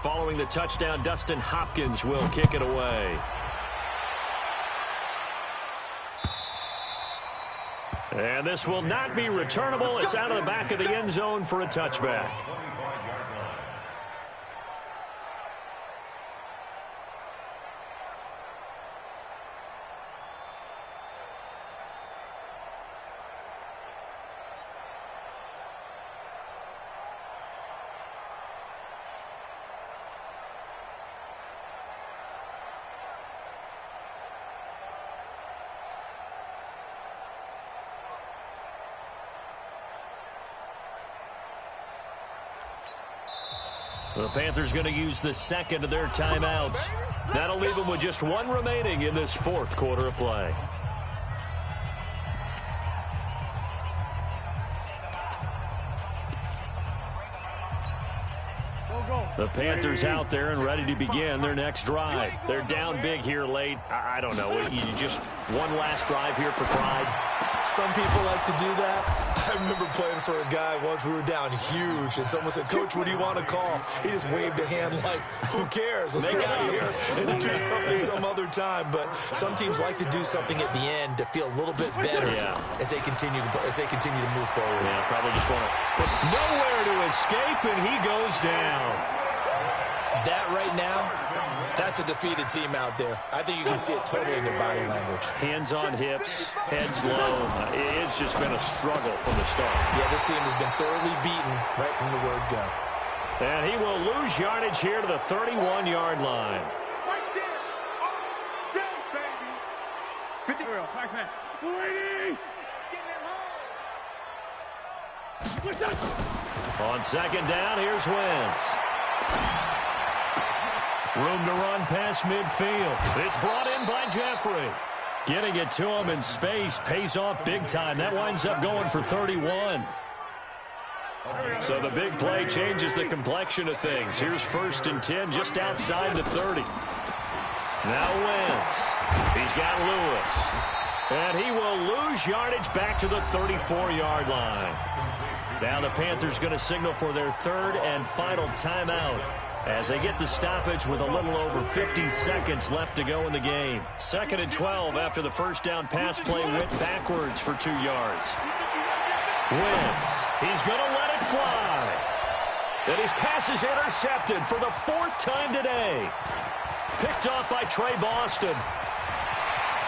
A: Following the touchdown, Dustin Hopkins will kick it away. And this will not be returnable. It's out of the back of the end zone for a touchback. The Panthers going to use the second of their timeouts. That'll leave them with just one remaining in this fourth quarter of play. The Panthers out there and ready to begin their next drive. They're down big here late. I don't know. You just one last drive here for pride.
C: Some people like to do that. I remember playing for a guy once. We were down huge, and someone said, "Coach, what do you want to call?" He just waved a hand like, "Who cares? Let's get out of here and do something some other time." But some teams like to do something at the end to feel a little bit better as they continue to move forward.
A: Yeah, probably just want to put nowhere to escape, and he goes down.
C: That right now, that's a defeated team out there. I think you can see it totally in their body language.
A: Hands on hips, heads low. It's just been a struggle from the start.
C: Yeah, this team has been thoroughly beaten right from the word go.
A: And he will lose yardage here to the 31-yard line.
B: Right there. Oh, down, baby. 50.
F: Here we go. Back man. 280.
A: On second down, here's Wentz. Room to run past midfield. It's brought in by Jeffrey. Getting it to him in space pays off big time. That winds up going for 31. So the big play changes the complexion of things. Here's 1st and 10 just outside the 30. Now Wentz. He's got Lewis. And he will lose yardage back to the 34-yard line. Now the Panthers going to signal for their third and final timeout as they get the stoppage with a little over 50 seconds left to go in the game. 2nd and 12 after the first down pass play went backwards for 2 yards. Wentz, he's going to let it fly. And his pass is intercepted for the 4th time today. Picked off by Trey Boston.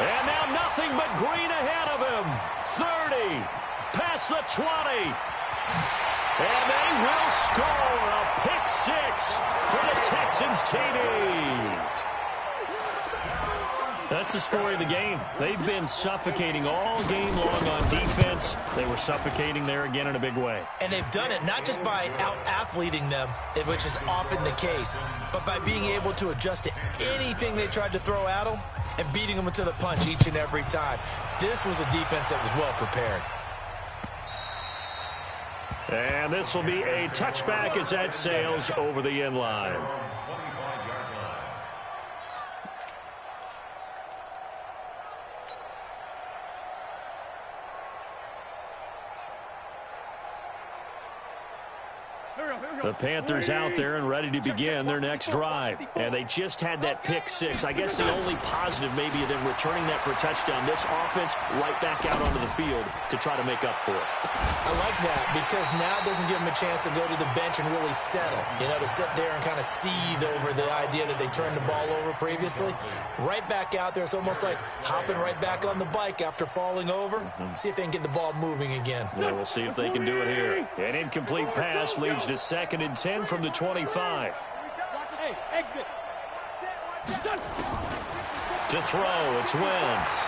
A: And now nothing but green ahead of him. 30, past the 20. And they will score a pick 6 for the Texans TD. That's the story of the game. They've been suffocating all game long on defense. They were suffocating there again in a big way.
C: And they've done it not just by out-athleting them, which is often the case, but by being able to adjust to anything they tried to throw at them and beating them to the punch each and every time. This was a defense that was well prepared.
A: And this will be a touchback as that sails over the end line. The Panthers out there and ready to begin their next drive. And they just had that pick 6. I guess the only positive maybe of them returning that for a touchdown. This offense right back out onto the field to try to make up for it.
C: I like that because now it doesn't give them a chance to go to the bench and really settle. You know, to sit there and kind of seethe over the idea that they turned the ball over previously. Right back out there. It's almost like hopping right back on the bike after falling over. See if they can get the ball moving again.
A: Yeah, we'll see if they can do it here. An incomplete pass leads to 2nd and 10 from the 25.
F: Hey, exit.
A: To throw, it's Wentz.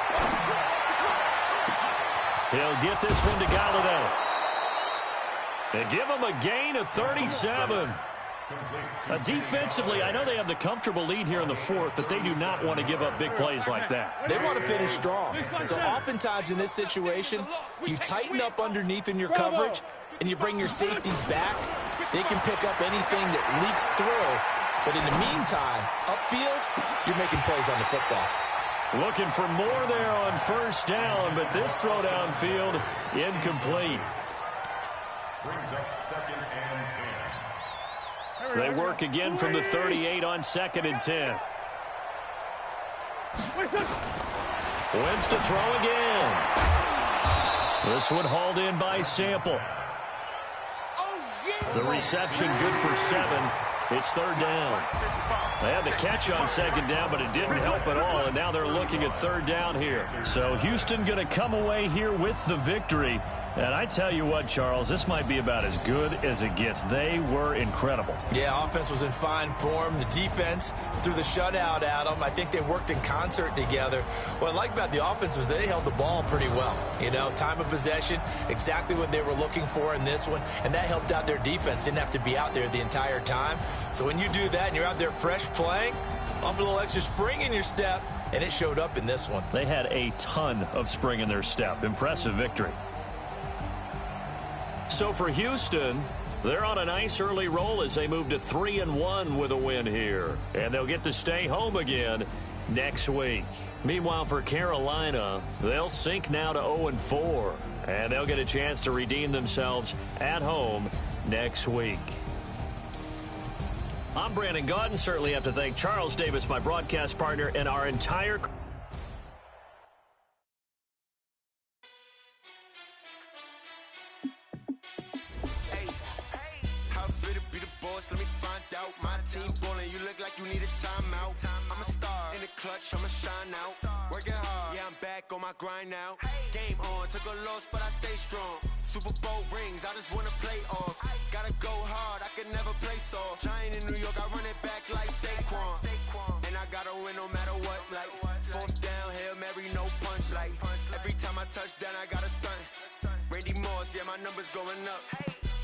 A: He'll get this one to Galladay. They give him a gain of 37. Defensively, I know they have the comfortable lead here in the 4th, but they do not want to give up big plays like that.
C: They want to finish strong. So oftentimes in this situation, you tighten up underneath in your coverage, and you bring your safeties back. They can pick up anything that leaks through. But in the meantime, upfield, you're making plays on the football.
A: Looking for more there on 1st down, but this throw downfield incomplete.
E: Brings up 2nd and 10.
A: They work again from the 38 on 2nd and 10. Wins to throw again. This one hauled in by Sample. The reception good for 7. It's 3rd down. They had the catch on 2nd down, but it didn't help at all, and now they're looking at 3rd down here. So Houston going to come away here with the victory. And I tell you what, Charles, this might be about as good as it gets. They were incredible.
C: Yeah, offense was in fine form. The defense threw the shutout at them. I think they worked in concert together. What I like about the offense was they held the ball pretty well. You know, time of possession, exactly what they were looking for in this one, and that helped out their defense. Didn't have to be out there the entire time. So when you do that and you're out there fresh playing, up a little extra spring in your step, and it showed up in this one.
A: They had a ton of spring in their step. Impressive victory. So for Houston, they're on a nice early roll as they move to 3-1 with a win here. And they'll get to stay home again next week. Meanwhile, for Carolina, they'll sink now to 0-4. And they'll get a chance to redeem themselves at home next week. I'm Brandon Gaudin. Certainly have to thank Charles Davis, my broadcast partner, and our entire
G: Let me find out my team ballin'. You look like you need a timeout. I'm a star in the clutch, I'ma shine out. Working hard, yeah, I'm back on my grind now. Game on, took a loss, but I stay strong. Super Bowl rings, I just wanna play off. Gotta go hard, I can never play soft. Giant in New York, I run it back like Saquon. And I gotta win no matter what, like 4th down, Hail Mary, no punch. Like every time I touch down, I gotta stunt. Randy Moss, yeah, my numbers going up.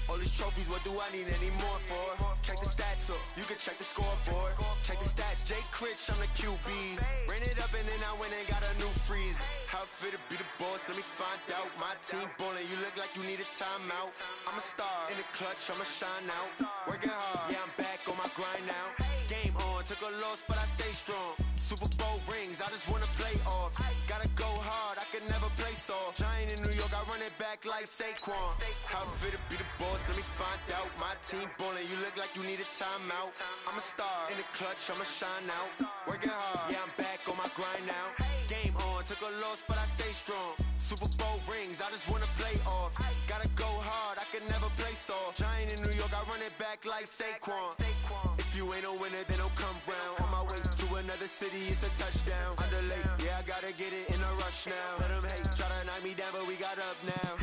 G: All these trophies, what do I need any more for? Check the stats up, you can check the scoreboard. Check the stats, Jay Critch, I'm the QB. Ran it up and then I went and got a new freeze. How it feel to be the boss, let me find out. My team ballin', you look like you need a timeout. I'm a star in the clutch, I'ma shine out. Working hard, yeah, I'm back on my grind now. Game on, took a loss, but I stay strong. Super Bowl rings, I just wanna play off. Gotta go hard, I can never play soft. Giant in New York, I run it back like Saquon. How it feel to be the boss, let me find out. My team ballin', you look like you need a timeout. I'm a star in the clutch, I'ma shine out. Working hard, yeah, I'm back on my grind now. Game on, took a loss, but I stay strong. Super Bowl rings, I just wanna play off. Gotta go hard, I can never play soft. Giant in New York, I run it back like Saquon. If you ain't a winner, then don't come round. On my way to another city, it's a touchdown. Underlay, yeah, I gotta get it in a rush now. Let them hate, try to knock me down, but we got up now.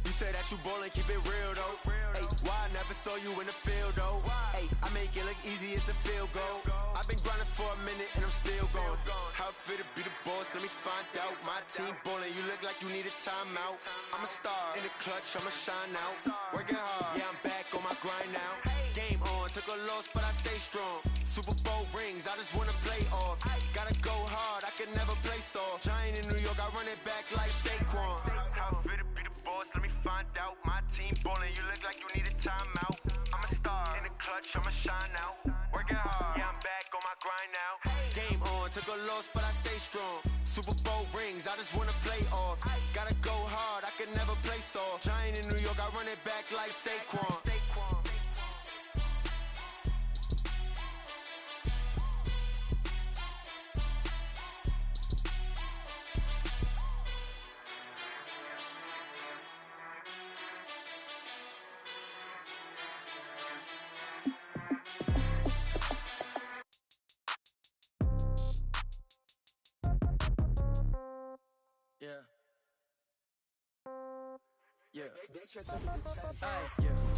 G: You say that you ballin', keep it real though. Hey, why I never saw you in the field though? Hey, I make it look easy, it's a field goal. I've been grinding for a minute and I'm still going. How it feel to be the boss, let me find out. My team ballin', you look like you need a timeout. I'm a star in the clutch, I'ma shine out. Working hard, yeah, I'm back on my grind now. Game on, took a loss, but I stay strong. Super Bowl rings, I just wanna play off. Gotta go hard, I can never play soft. Giant in New York, I run it back like Saquon. How it feel to be the boss, let me find out. My team ballin', you look like you need a timeout. I'm a star in the clutch, I'ma shine out. Working hard, yeah, I'm back on my grind now. Game on, took a loss, but I stay strong. Super Bowl rings, I just wanna play off. Gotta go hard, I can never play soft. Giant in New York, I run it back like Saquon.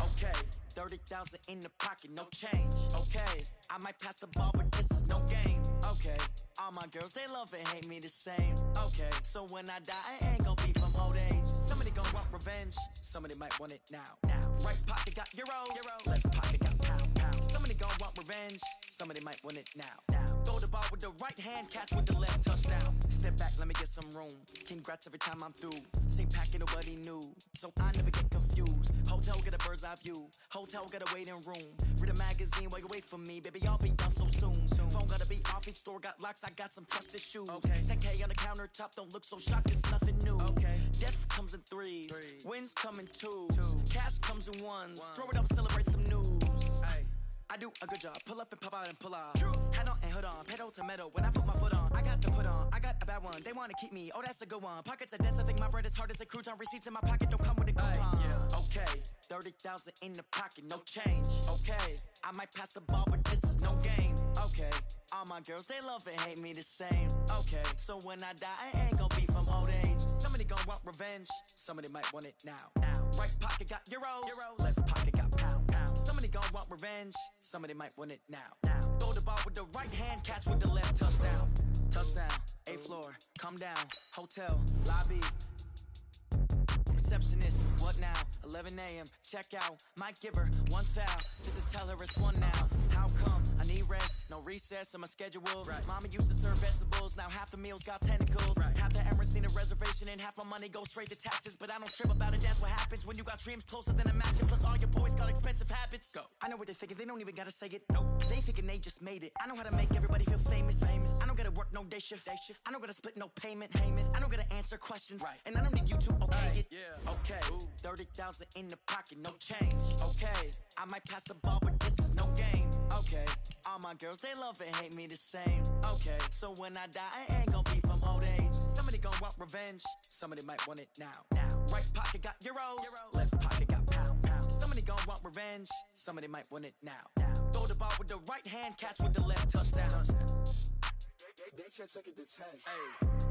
H: Okay, 30,000 in the pocket, no change. Okay, I might pass the ball, but this is no game. Okay, all my girls, they love and hate me the same. Okay, so when I die, I ain't gonna be from old age. Somebody gonna want revenge, somebody might want it now. Right pocket got euros, left pocket got pound. Somebody gonna want revenge, somebody might want it now. Throw the ball with the right hand, catch with the left, touchdown. Step back, let me get some room. Congrats every time I'm through. Same packet, nobody knew, so I never get confused. Hotel get a bird's eye view. Hotel get a waiting room. Read a magazine while you wait for me, baby. I'll be done so soon. Phone gotta be off. Each store got locks. I got some trusted shoes. Okay. 10K on the countertop. Don't look so shocked. It's nothing new. Okay. Death comes in threes. Wins come in twos. Cash comes in ones. Throw it up, celebrate some news. Hey. I do a good job. Pull up and pop out and pull out. Head on and hood on, pedal to metal. When I put my foot on, I got to put on. I got a bad one. They want to keep me. Oh, that's a good one. Pockets are dense. I think my bread is hard as a crouton. Receipts in my pocket don't come with a coupon. Yeah. Okay, 30,000 in the pocket, no change. Okay, I might pass the ball, but this is no game. Okay, all my girls they love and hate me the same. Okay, so when I die, I ain't gonna be from old age. Somebody gon' want revenge. Somebody might want it now. Right pocket got euros. Left pocket got pound. Somebody gon' want revenge. Somebody might want it now. Throw the ball with the right hand, catch with the left. Touchdown. Touchdown. A floor. Come down. Hotel. Lobby. Receptionist. What now? 11 a.m. Check out. Might give her one foul. Just to tell her it's one now. How come? I need rest. No recess in my schedule. Right. Mama used to serve vegetables. Now half the meals got tentacles. Right. Half the Emirates need a reservation and half my money goes straight to taxes. But I don't trip about it. That's what happens when you got dreams closer than a match. And plus all your boys got expensive habits. Go. I know what they're thinking. They don't even gotta say it. Nope. They thinking they just made it. I know how to make everybody feel famous. I don't gotta work no day shift. I don't gotta split no payment. I don't gotta answer questions. Right. And I don't need you to okay it. Yeah. Okay. 30,000 in the pocket, no change. Okay. I might pass the ball, but this is no game. Okay. All my girls, they love and hate me the same. Okay. So when I die, I ain't gonna be from old age. Somebody gon' want revenge. Somebody might want it now. Right pocket got euros. Left pocket got pound. Somebody gon' want revenge. Somebody might want it now. Throw the ball with the right hand, catch with the left. Touchdown.
I: They can't take it to 10.
H: Hey.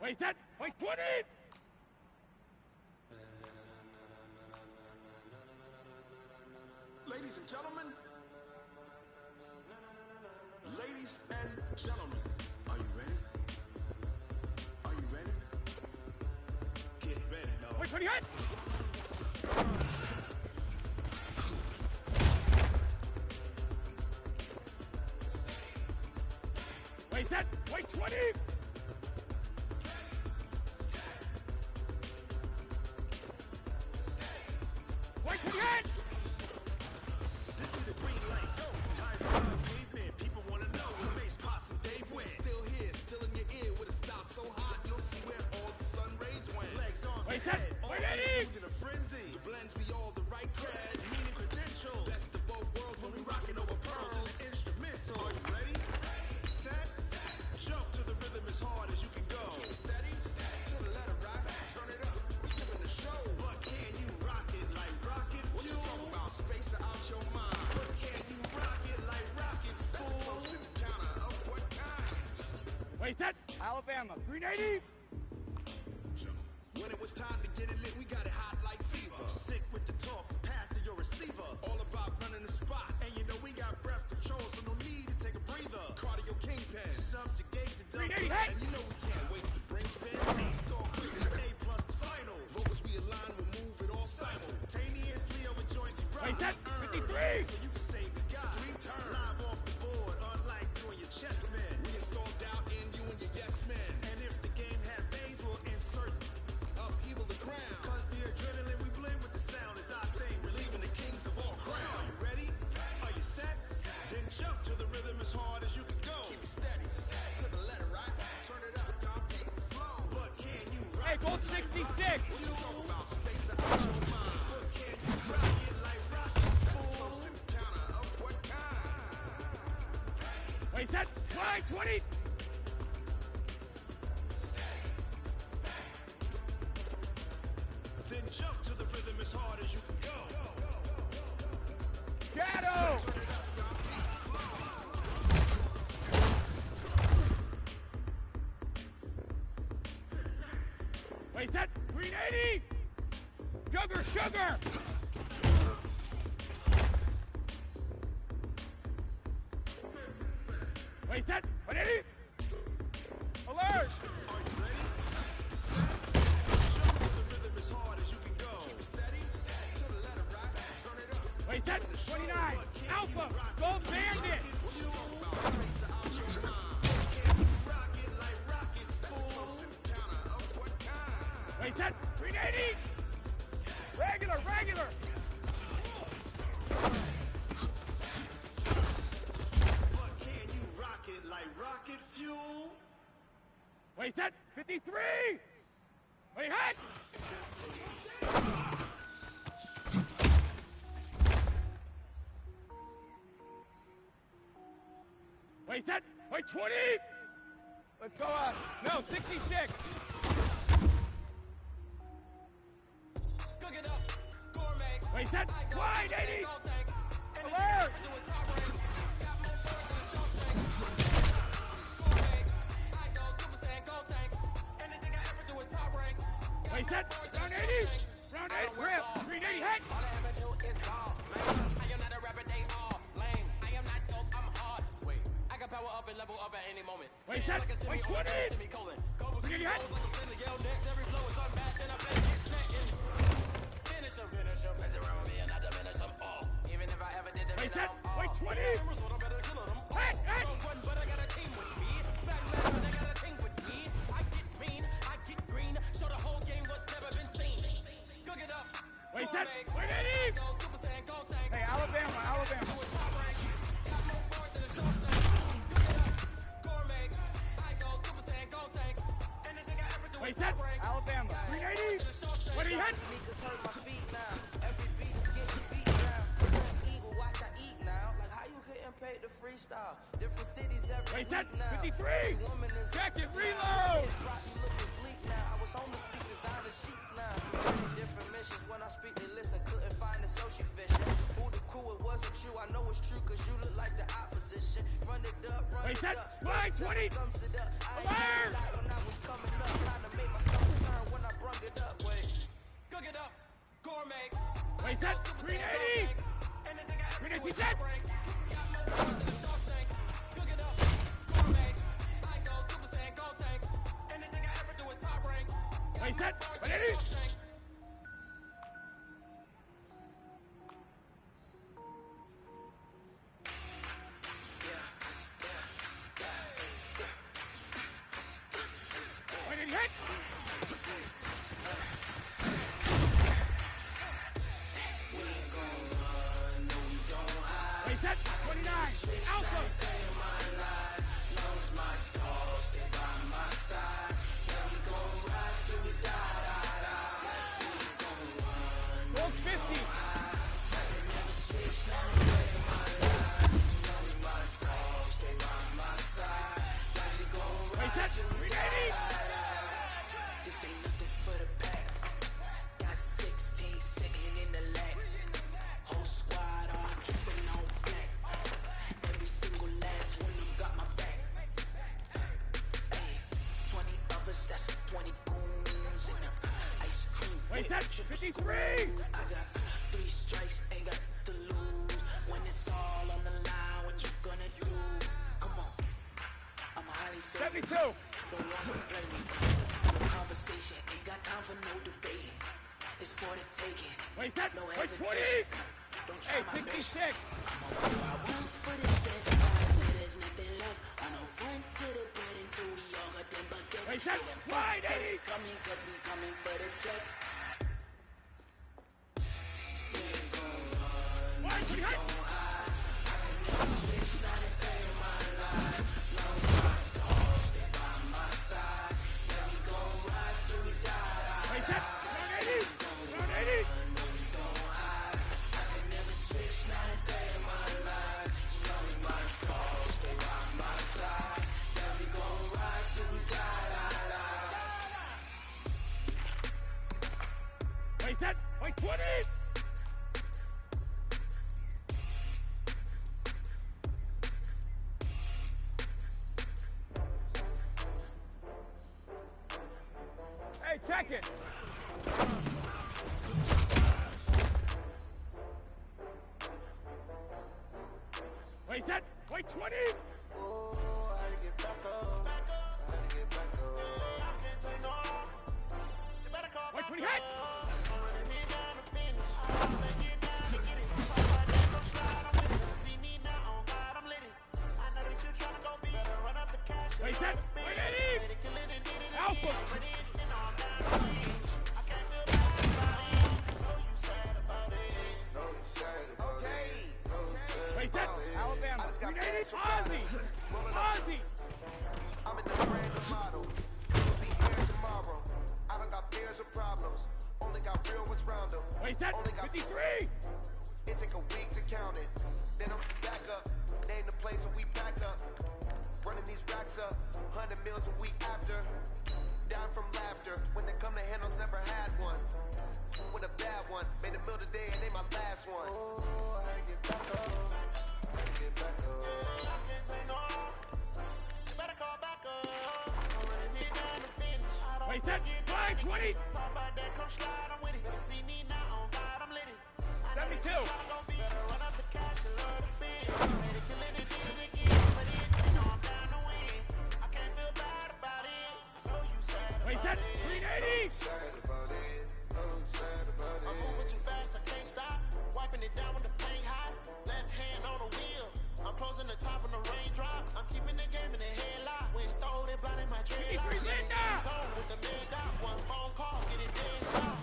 F: Wait, set! Wait, 20!
B: and gentlemen, ladies and gentlemen, are you ready? Are you ready?
F: Get ready, no. Wait, 20 hit! Wait, set! Wait, 20! Wait, 20 hit!
B: This be the green light. Go. Time for cavemen. People want to know where Mace, Pops, and Dave went. Still here, still in your ear with a style so hot, you'll see where all the sun rays went. Legs on
F: Wait,
B: head,
F: set!
B: all
F: Wait,
B: day
F: Eddie!
B: moved in a frenzy. The blends be all the right cred, meaning credentials. Best of both worlds when we rocking over pearls and the instrumental. Are you ready? Set. Jump to the rhythm as hard as you can go. Steady. To the letter rock. Turn it up. We giving the show. But can you rock it like rocket fuel? What you talking about? Space out your mind. But can you rock it like rockets, fool? That's a close encounter of what kind?
F: Wait, set! Alabama, 380!
B: When it was time to get it lit, we got it hot like fever. Sick with the talk, pass to your receiver. All about running the spot. And you know we got breath control, so no need to take a breather. Cardio kingpin, subjugate the double. And you know we can't wait to bring spin. A-star quizzes, A plus the final. Vocals we align, we'll move it all simultaneously over joints we rhyme.
F: Wait, set! 53!
B: So you can say we got 3 turns. Live off the board, unlike you and your chess men. We install doubt in you and your yes men. And if the game had veins, we'll insert upheaval the crown. Cause the adrenaline we blend with the sound is our thing, relieving the kings of all crowns. So are you ready? Are you set? Then jump to the rhythm as hard as you can go. Keep it steady, to the letter, right? Turn it up, y'all, keep the flow. But can you rock?
F: Hey, gold 66!
B: What you talking about? Space out your mind. But can you rock it like rockets, fool? Close encounter of what kind?
F: Wait, set! Slide, 20!
B: Then jump to the rhythm as hard as you can go.
F: Shadow!
B: Turn it up, y'all, keep the flow.
F: Wait, set! 380! Sugar, sugar! Wait, set! 180! Alert!
B: Are you ready? Jump to the rhythm as hard as you can go. Keep it steady, to the letter, right? Turn it up.
F: Wait, set! 29! Alpha! Gold Bandit!
B: What you talking about? Space out your mind. Can you rock it like rockets, fool? That's a close encounter of what kind?
F: Wait, set! 380! Regular, regular!
B: But can you rock it like rocket fuel?
F: Wait, set! 53! Wait, hit! Wait, set! Wait, 20! Let's go up. No, 66!
H: Cook it up, gourmet.
F: Wait, set! Wide, 80! Alert! Wait, set! Round 80! Round 8, grip! 380, hit!
H: All I ever do is ball, man. I am not a rapper, they all lame. I am not dope, I'm hard. Wait, I can power up and level up at any moment.
F: Wait, set! Wait, 20!
H: Semicolon. Go with
F: 380, hit!
H: like I'm sending yell next. Every flow is unmatched and I better get set in. Finish them. Mess around with me and I diminish them all. Even if I ever did them,
F: Wait, set!
H: all.
F: Wait, 20!
H: So I better kill them all.
F: Hit! Hit!
H: Wrong button, but I got a team with me. Back man, they got a team with me. I get mean, I get green. Show the whole game what's never been seen. Cook it up.
F: Wait, set! Wait, 80!
H: Go Super Saiyan, go tank.
F: Hey, Alabama, Alabama.
H: Do it top rank. Got more bars than a Shawshank. Cook it up. Gourmet. I go Super Saiyan, go tank. Anything I ever do
F: Wait,
H: is
F: set!
H: top rank.
F: Alabama, 380! What do you hit?
J: Sneakers hurt my feet now. Every beat is getting beat down. Can't eat or watch I eat now. Like how you getting paid to freestyle? Different cities every
F: Wait, set!
J: week now.
F: 53!
J: Every woman is
F: Check it, reload!
J: you looking bleak now. I was on the sleep designer sheets now. Many different missions. When I speak, they listen. Couldn't find the social fishing. Who the crew? It wasn't you. I know it's true because you look like the opposition. Run it up, run
F: Wait,
J: it
F: set!
J: up.
F: Fly, 20!
J: Sums it up. I ain't
F: Alert!
J: like when I was coming up. Trying to make my stomach turn when I brung it up. Wait.
H: Cook it up. Gourmet.
F: Wait, set! 380! 319 set. Wait, set. 180. Hit. Wait, set. 29. Alpha. Gold 50. Wait, set. 380.
J: This ain't nothing for the pack. Got 16 sitting in the lag. Whole squad all dressing all black. Every single last one of them got my back. Hey, 20 others, that's 20 goons in the ice cream.
F: Wait, set. 53.
J: I got 3 strikes, ain't got to lose. When it's all on the line, what you gonna do? Come on, I'm highly favored.
F: 72.
J: Don't wanna play me. No conversation, ain't got time for no debating. It's for the taking.
F: Wait, set.
J: No
F: Wait, 20.
J: hesitation. Don't try
F: Hey,
J: my patience.
F: 66.
J: I'ma go out one for the set. Until there's nothing left. I know run to the bread until we all got them baguettes.
F: Wait, set.
J: Hey, them
F: Wide,
J: footsteps
F: 80.
J: coming 'cause we coming for the check. We ain't gon' run, we
F: Wide, 20 hit.
J: gon' hide. I can never switch, not a day in my life. Long as my dogs stay by my side. Yeah, we gon' ride till we die.
F: Wait, set. 180. 180.
J: No, we gon' hide. I can never switch, not a day in my life. As long as my dogs stay by my side. Yeah, we gon' ride till we die.
F: Wait, set. Wait, 20. Hey, check it. Wait, set. Wait, 20.
B: Oh, I had to get back up. I had to get back up. I can't take no. You better call
F: Wait,
B: back
F: 20 hit.
B: up. I'm running me down to finish. I'm gonna get down to get it. Talk about that, come slide, I'm with it. See me now, on God, I'm lit it. I know that you're trying to go big. Better run up the cash.
F: Wait, set. Wait, 80.
B: Ready to live and did it
F: Alpha.
B: again. Ready and 10 on down the lane. I can't feel bad about it. Know you sad about it. Know you sad about it. Know you sad
F: Wait, set.
B: about it.
F: Alabama.
B: I just got
F: 380.
B: bags from
F: Ozzy. Ozzy.
B: I'm in the brand new model. You'll be here tomorrow. I don't got fears or problems. Only got real ones round them.
F: Wait, set.
B: Only got
F: 53.
B: It take a week to count it. Then I'm back up. Name the place and we back up. Running these racks up. 100 meals a week after. Down from laughter. When they come to handles, never had one. With a bad one. Made a meal today and they my last one. Oh, I had to get back up. I had to get back up. I can't take no. You better call back up. I'm running me down to finish. I don't
F: Wait, set.
B: get
F: 20.
B: Talk about that, come slide, I'm with it. Better see me now, on God, I'm lit it. I know that
F: 72.
B: you tryna go big. Better run up the cash and love to spend. Made it, kill it, and did it again. But it, you know I'm down to win. I can't feel bad about it. I know you sad
F: Wait,
B: about
F: set.
B: it.
F: 380.
B: Sad about it. Know you sad about it. I'm moving too fast, I can't stop. Wiping it down when the paint hot. Left hand on the wheel. I'm closing the top when the raindrops. I'm keeping the game in the headlock. When throw it blind in my dreadlocks.
F: Linda.
B: Zone with the man dot. One phone call, get it dead stop.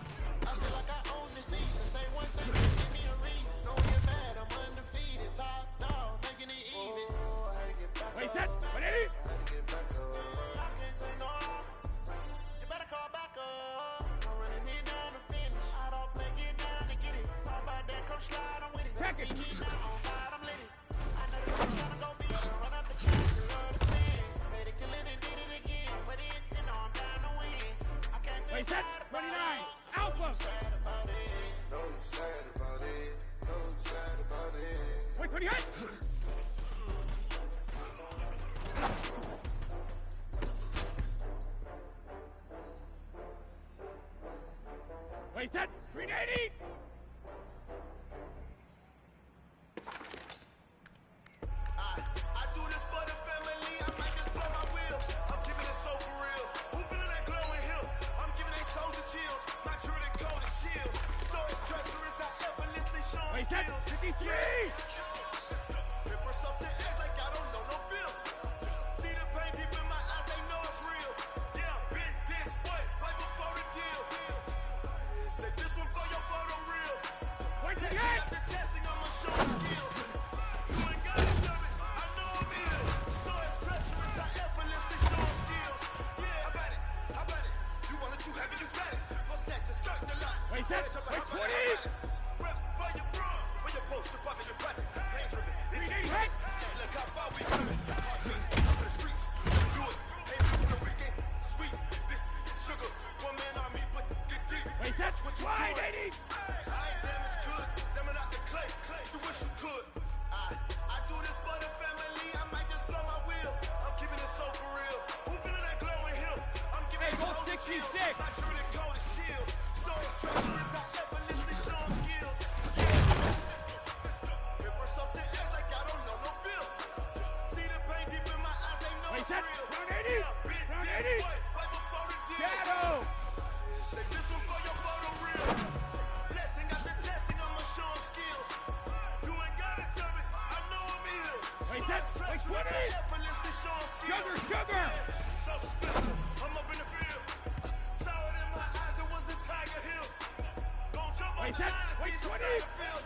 B: I feel like I own the season. Say one thing, give me a reason. Don't get mad, I'm undefeated. Top dog, making it even. Oh, I had to get back
F: Wait,
B: up.
F: set. 180.
B: I had to get back up. I can't take no. You better call back up. I'm running me down to finish. I don't play, get down to get it. Talk about that, come slide, I'm with it.
F: Check it.
B: See me now, on God, I'm lit it. I know that you're tryna go big. Run up the cash and love to spend. Made it, kill it, and did it again. But the intent on down to win. I can't feel
F: Wait, set.
B: bad about
F: 29.
B: it.
F: Alpha.
B: Sad about it. Know you sad about it. Know you sad about it.
F: Wait, 20 hit. Wait, set. 380.
B: skills.
F: 53!
B: Paper stuff the edge like I don't know no bill. See the pain deep in my eyes, they know it's real. Yeah, been this way, right before the deal. Say this one for your photo reel.
F: Point to the
B: Blessing
F: end!
B: after testing, I'ma show them skills. You ain't gotta tell me, I know I'm ill. Stories treacherous, I effortlessly show them skills. Yeah, how about it? How about it? You want it, you have it, you got it. Go snatch your skirt in the lot.
F: Wait, that, wait, 20!
B: Rep for your bro, where your post up in your projects. Pain driven, it's
F: 380, hit!
B: look how far we coming. Heartbeat, up in the streets, do it. Ain't people the weekend, sweet. This sugar, one man on me, but get deep.
F: Wait, that's
B: what you
F: wide,
B: doing.
F: 80!
B: I ain't damaged goods, damn it out the clay. You wish you could. I do this for the family, I might just blow my wheel. I'm keeping it so for real. Who feeling that glowing hill? I'm giving
F: Hey,
B: it
F: go
B: so
F: 66.
B: chill. My truly cold is chill. Stories treacherous, I effortlessly show them skills. Paper stuff the edge like I don't know no bill. See the pain deep in my eyes, they know
F: Wait,
B: it's
F: that's
B: real.
F: round 80! Round 80!
B: Right before the deal.
F: Shadow!
B: Say this one for your photo reel. Blessing after testing, I'ma show them skills. You ain't gotta tell me, I know I'm ill.
F: Wait, that's like 20!
B: Effortlessly show them skills.
F: Sugar!
B: So suspicious, I'm up in the field. Saw it in my eyes, it was the Tiger Hill. Gon' jump on
F: Wait,
B: the
F: that-
B: line and
F: wait,
B: see the
F: 20!
B: fire field.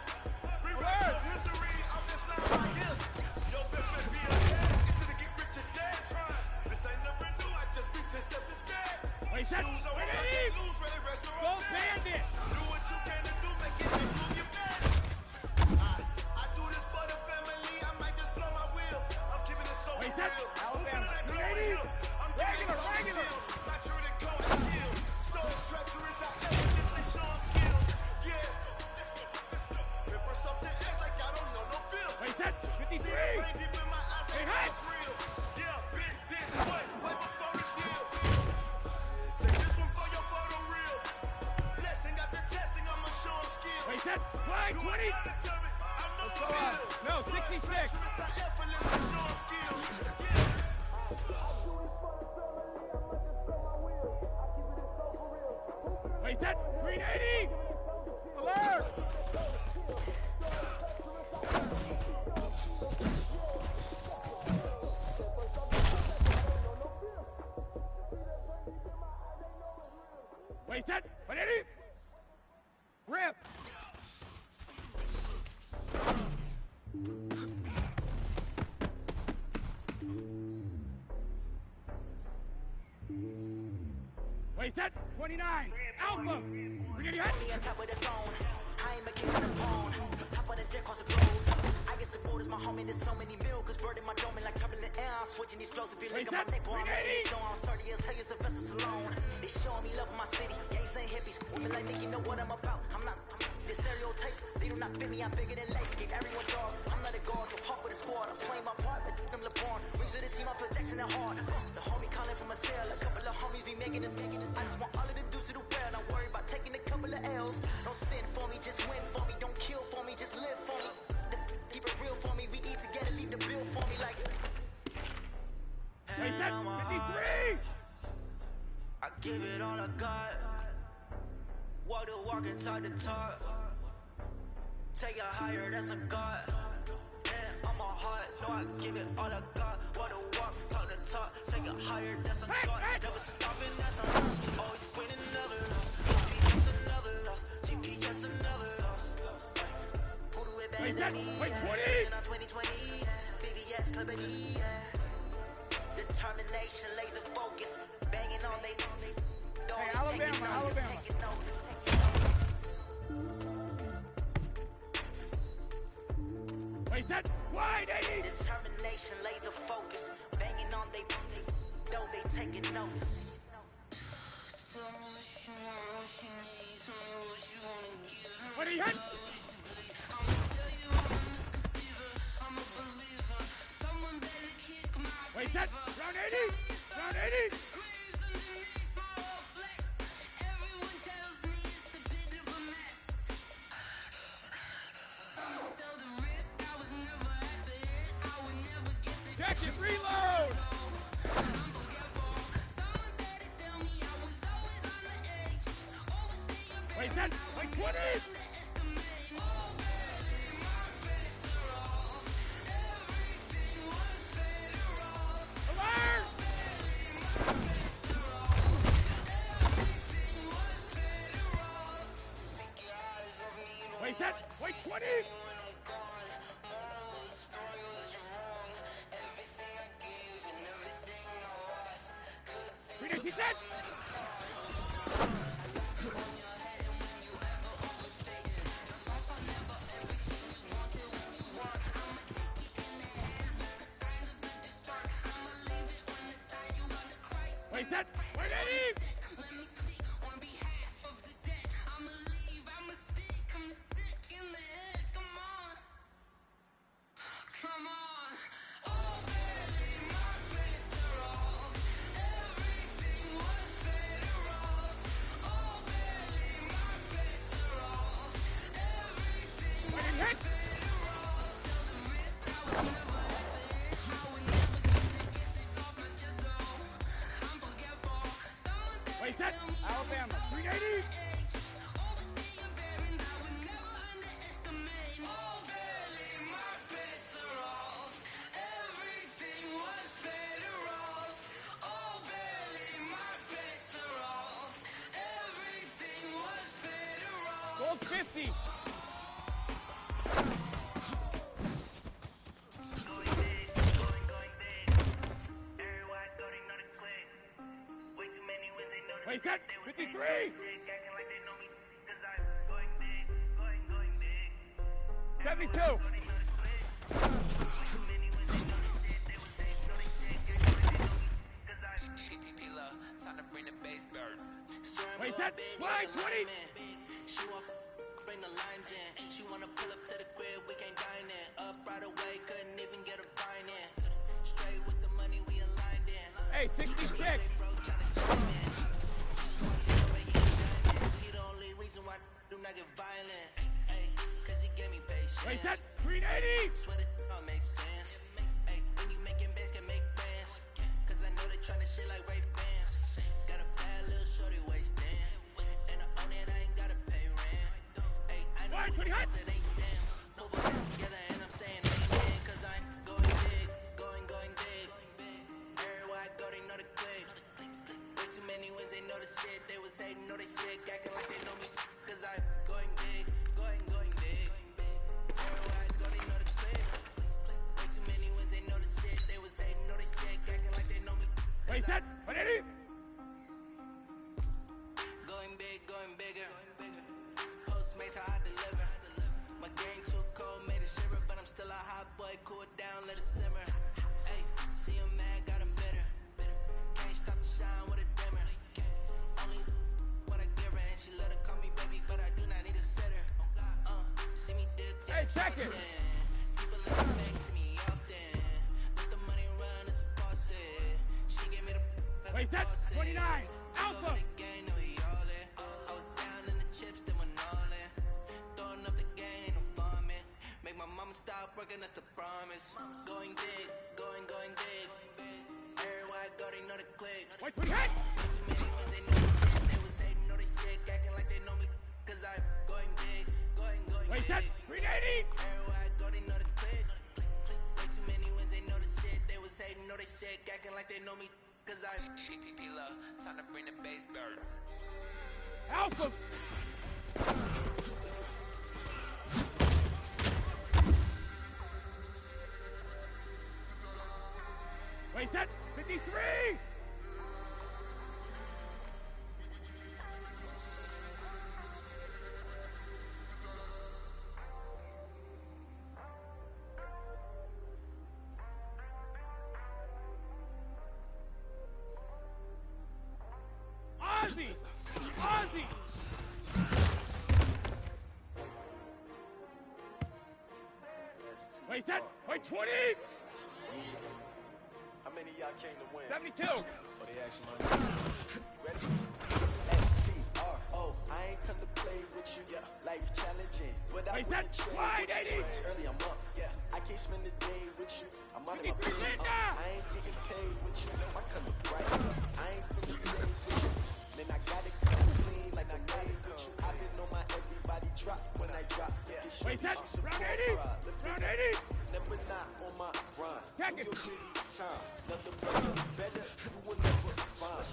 B: Rewrite
F: Alert!
B: your history, I'm this line right here. Yo, best friend be ahead, it's to get rich and dead trying. This ain't never new, I just be 10 steps instead.
F: Wait, that's
B: Snooze over, I
F: 20!
B: can't lose, ready, rest or
F: Go
B: I'm dead.
F: Bandit!
B: Do what you can to do, make it next move your bed. I do this for the family, I might just blow my wheel. I'm keeping it so
F: Wait,
B: for
F: that's
B: real.
F: Alabama,
B: Who feeling that
F: 380?
B: glowing hill? I'm giving it so
F: Regular.
B: chills. Not true to go and chill. Stories treacherous, I effortlessly show them skills. Yeah. Paper stuff the edge like I don't know no bill.
F: Wait, that's
B: See the
F: 53!
B: pain deep in my eyes, they
F: Hey,
B: know
F: hot!
B: it's real. Yeah, been this way, right before the deal. Say this one for your photo reel. Blessing after testing, I'ma show them skills.
F: Wait, that's wide, 20!
B: Let's
F: go on. No, 66. Wait, that's 380! Alert! Wait, that's 180! Rip! Wait, that 29! Alpha! We get hit!
J: Me on top of the throne. I ain't a king on the pawn. Hop on the jet across the globe. I guess the board is my homie. There's so many mil. Cause bird in my dome like turbulent air. I'm switching these flows. If you look at my neck, boy, I'm making it snow. I'm sturdy as hell as a vessel alone. They showing me love for my city. Gangs ain't hippies. Women like me, you know what I'm about. I'm not the stereotypes. They do not fit me. I'm bigger than life. Give everyone jobs. I'm not a guard. Go hawk with a squad. I'm playing my part. Like them LeBron. Rings to the team. I'm projecting it hard. The homie calling from a cell. A couple of homies be making it. I just want all of the dudes to do well. Not worry about taking a couple of L's. Don't sin for me, just win for me. Don't kill for me, just live for me. Keep it real for me. We eat together, leave the bill for me like.
F: Wait, that's 53!
J: I give it all I got. Walk the walk and talk the talk. Take it higher, that's a God. Yeah, I'm a heart, no, I give it all I got. Walk the walk, talk the talk. Take it higher, that's a God. Never stopping, that's a lot. Always winning, never lost. GPS another loss. GPS another loss. Who do it better than me?
F: Wait, 20!
J: On 2020, VVS, Liberty, determination, laser focus. Banging on they.
F: Hey, Alabama. Wait, that's wide, 80!
J: Determination, laser focus. Banging on they. Don't they taking notice?
F: What are you hit? Wait, that's round 80! Round 80! Jacket, reload! Wait, that's like 20! Wait, 20! Read it, set! Wait, set! Wait, Eddie! Wait, set! Alabama, 380! Gold 50! Wait, set! 53! 72!
J: Time to bring the bass bird.
F: Wait, set! Fly, 20!
J: She want bring the lines in. She wanna pull up to the crib, we can't dine in. Up right away, couldn't even get a vine in. Straight with the money, we aligned in.
F: Hey, 66!
J: He the only reason why do not get violent. Hey, cause he gave me patience.
F: Wait, set! 380!
J: Swear that all makes sense. Hey, when you making bands, can make bands. Cause I know they tryna shit like Ray Bans. Got a bad little shorty wasting. And I own it, I ain't gotta pay rent. Hey, I know what it is, it ain't damn. Move our hands together and I'm saying amen. Cause I'm going big, going big. Everywhere I go, they know the click. Way too many wins, they know the shit. They was hating, know they sick, acting like they know me. Cause I'm going big, going big. Everywhere I go, they know the click. Way too many wins, they know the shit. They was hating, know they sick, acting like they know me.
F: Wait, set! 180!
J: Going bigger. Postmates how I deliver. My game too cold, made it shiver, but I'm still a hot boy. Cool it down, let it simmer. Hey, see him mad, got him bitter. Can't stop the shine with a dimmer. Only what I give her, and she let her call me baby, but I do not need a sitter. See me dip.
F: Hey, check it!
J: People in the bank see me often. Let the money run, it's a faucet. She gave me the.
F: Wait, set! 29! Alpha!
J: Stop working, that's the promise. Going big, going big. Everywhere I go, they know the click.
F: Wait, we hit!
J: Too many ones, they know the shit. They was hating, know they sick, acting like they know me. Cause I'm going big, going
F: Wait,
J: big.
F: set! 380!
J: Everywhere I go, they know the click. Way too many ones, they know the shit. They was hating, know they sick, acting like they know me. Cause I'm time to bring the bass bird.
F: Alpha! Wait, set! 53! Ozzy! Wait, set! Wait, 20!
K: How many of y'all came to win?
F: 72!
K: Oh, they actually ready? S-T-R-O. I ain't come to play with you. Life challenging. But I wouldn't trade with you. Early I'm up. I can't spend the day with you. I'm out of my brain. I ain't getting paid with you. I come to bright. I ain't finna play with you. Man, I got it come clean like I made with you. I didn't know my everybody drop when I drop.
F: Wait, set! Round 80! Round 80!
K: Never not on my grind.
F: Check it!
K: Time. Nothing better, you will never find.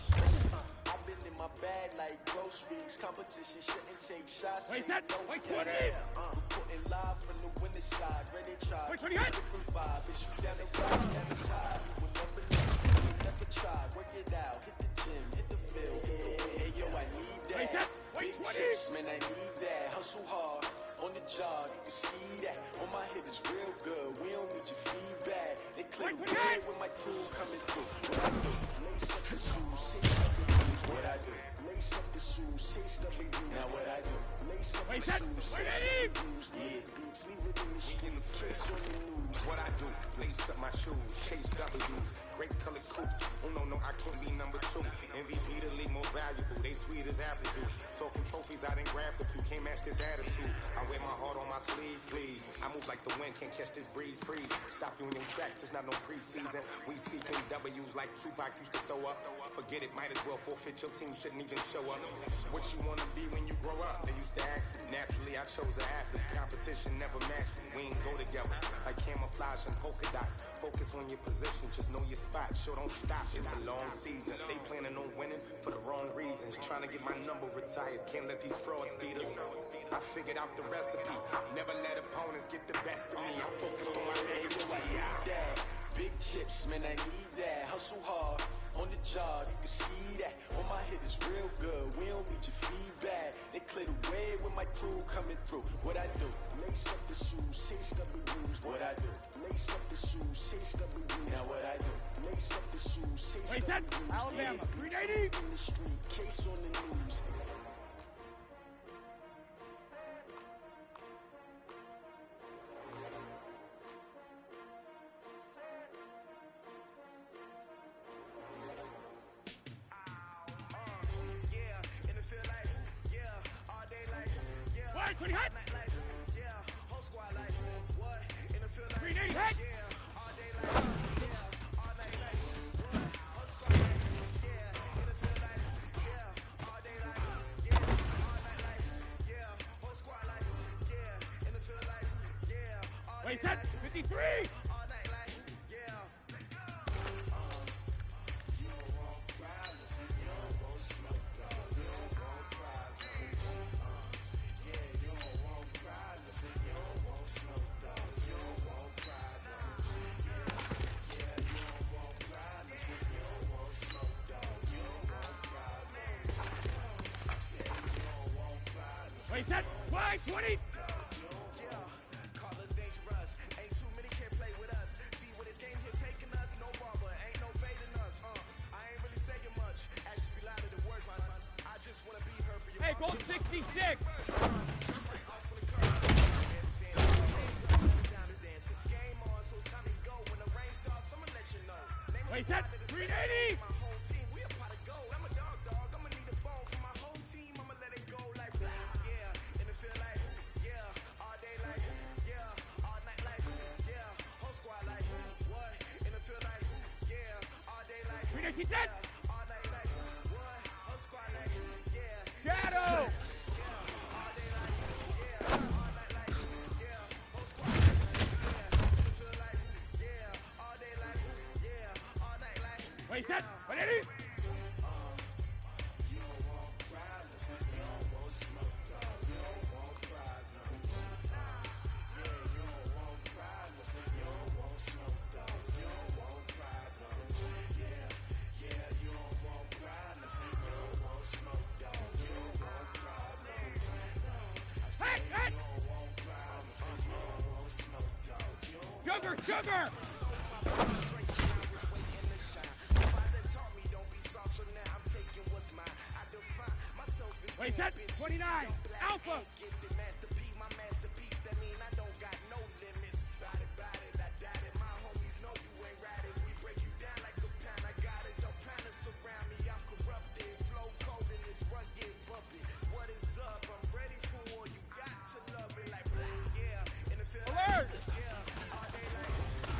K: I I've been in my bag like groceries. Competition shouldn't take shots.
F: Wait, that, wait, 20!
K: Reporting live from the winter side. Ready to try.
F: Wait, 20, hit!
K: Different vibe. It's you down the ride, down the tide. You will never know. You will never try. Work it out. Hit the gym, hit the field. Hey, yo, I need that.
F: Wait, that, wait,
K: Big
F: 20!
K: chips, man, I need that. Hustle hard. On the job, you can see that. On my hit is real good. We don't need your feedback. They clear the way with my crew coming through. What I do? Lace up the shoes, chase up the blues. What I do? Lace up the shoes, chase up the blues. Now what I do? Lace up the shoes, chase up the blues. Yeah, beats, leave it in the street. Case on the news.
L: What I do? Lace up my shoes, chase W's. Great colored coops. Oh no, I can't be number 2. MVP the league more valuable. They sweet as apple juice. Talking trophies, I done grabbed a few. Can't match this attitude. I wear my heart on my sleeve, please. I move like the wind, can't catch this breeze, freeze. Stop you in your tracks, there's not no preseason. We seeking W's like Tupac used to throw up. Forget it, might as well forfeit. Your team shouldn't even show up. What you wanna be when you grow up? They used to ask me. Naturally, I chose an athlete. Competition never matched me. We ain't go together like camouflage and polka dots. Focus on your position, just know your spot. Sure, don't stop. It's a long season. They planning on winning for the wrong reasons. Trying to get my number retired. Can't let these frauds beat us. I figured out the recipe. Never let opponents get the best of me. I'm focused on my legacy.
K: I need that. Big chips, man, I need that. Hustle hard. On the job, you can see that. On my hit is real good. We don't need your feedback. They clear the way with my crew coming through. What I do? Lace up the shoes, chase up the blues. What I do? Lace up the shoes, chase up the blues. Now what I do? Lace up the shoes, chase up the blues.
F: Alabama, 380!
K: In the street, case on the news.
F: Pretty hot.
J: Yeah, whole squad like what? In the field like
F: 380 hit.
J: yeah, all day like yeah, all night like what? Whole squad like yeah, in the field like yeah, all day like yeah, all night like yeah, whole squad like yeah, in the field like yeah, all day
F: Wait, set 53.
J: all night like yeah. You don't want problems, you don't want smoke, you don't want problems. Yeah, you don't want problems, you don't want smoke, you don't want problems. Yeah, you don't want problems, you don't want smoke, you don't want problems. I said you don't want problems.
F: Wait, set 20.
J: Yeah, call us dangerous. Ain't too many can play with us. See what this game here taking us. No barber, ain't no fading us. I ain't really saying much. Actions be louder than words, man. I just wanna be heard for your
F: Hey, goal 66.
J: Game on, so it's time to go. When the rain starts, I'ma let you know.
F: Wait, set 380.
J: My whole team, we a pot of gold. I'm a dog. I'ma need a bone for my whole team. I'ma let it go like yeah. In the field like yeah. All day like yeah. All night like yeah. Whole squad like what? In the field like yeah. All day like
F: 387.
J: yeah. All night like what? Whole squad like yeah.
F: Shadow.
J: All day like yeah. All night like yeah. Whole squad like yeah. In the field like yeah. All day like yeah. All night like
F: Wait, set 180.
J: you don't want problems, you don't want smoke, you don't want problems. Yeah, you don't want problems, you don't want smoke, you don't want problems. Yeah, you don't want problems, you don't want smoke, you don't want problems. I said you don't want problems, you don't want smoke, you don't want
F: Sugar. Wait, set 29. Alpha.
J: Gifted masterpiece, my masterpiece. That mean I don't got no limits. Bout it, I doubt it. My homies know you ain't ratted. We break you down like a pound. I got it. Don't panic around me. I'm corrupted. Flow cold and it's rugged, bumping. What is up? I'm ready for war. You got to love it like yeah. In the field,
F: Alert.
J: yeah. All day like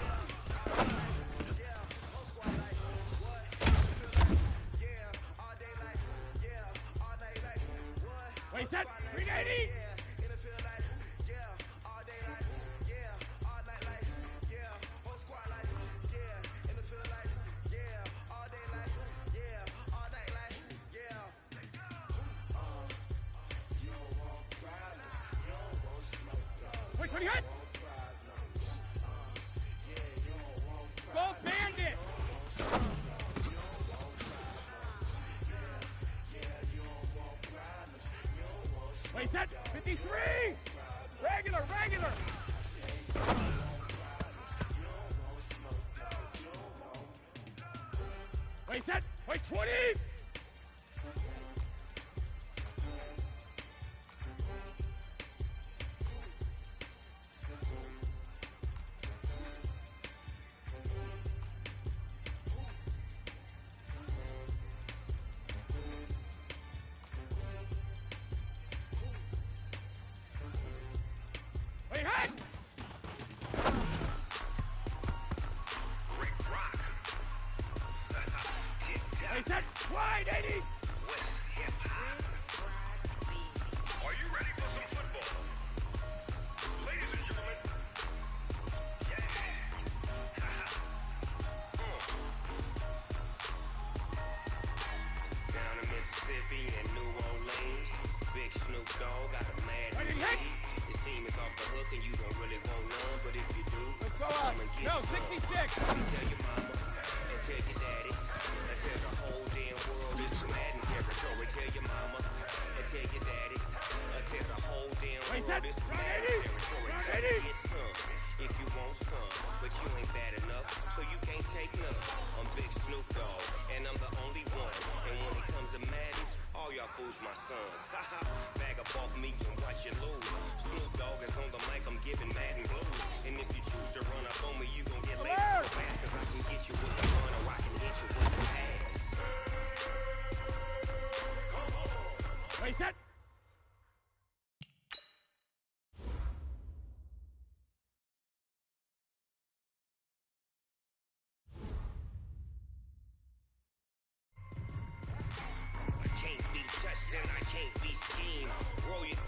J: yeah. All day like yeah. Whole squad like what? In the field like yeah. All day like yeah. All night like what?
F: Wait, set 380. Ready, hit! Go Bandit! Wait, set! 53! Regular! Wait, set! Wait, 20! Wait, hit! Wait, set! Wide, 80!
E: Are you ready for some football? Ladies and gentlemen,
G: Down in Mississippi and New Orleans, Big Snoop Dogg got a mad
F: Ready, hit!
G: His team is off the hook and you don't really want none, but if you do,
F: Let's go up.
G: come and get
F: No,
G: some.
F: 66.
G: Let me tell your mama and tell your daddy and tell the whole damn world this is Madden territory. Tell your mama and tell your daddy and tell the whole damn
F: Wait,
G: world
F: set.
G: this is
F: Run
G: Madden
F: 80.
G: territory.
F: Run
G: Come
F: 80.
G: get some if you want some, but you ain't bad enough, so you can't take none. I'm Big Snoop Dogg and I'm the only one. And when it comes to Madden, all y'all fools my sons. Haha, bag up off me and watch you lose. Snoop Dogg is on the mic, I'm giving Madden blues. And if you choose to run up on me, you gon' get laid so fast. Cause I can get you with the run or I can hit you with the pass.
F: Wait, set!
G: I can't be touched and I can't be schemed. Roll you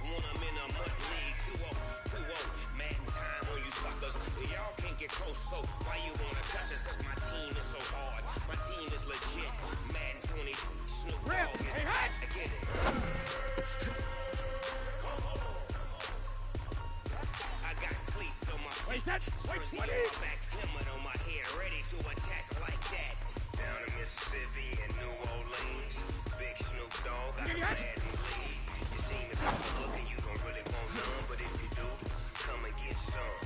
G: when I'm in a mud league. 2-0, Madden time on you suckers. Y'all can't get close, so why you wanna touch us? Cause my team is so hard. My team is legit. Madden 20, Snoop
F: Rip.
G: Dogg is
F: Hey, hot.
G: I get it. I got cleats on my
F: Wait,
G: feet.
F: set! Wait,
G: Jersey
F: 20!
G: on my back, helmet on my head, ready to attack like that. Down in Mississippi and New Orleans, Big Snoop Dogg got a
F: Give me that.
G: Madden lead. Your team is off the hook and you don't really want none, but if you do, come and get some.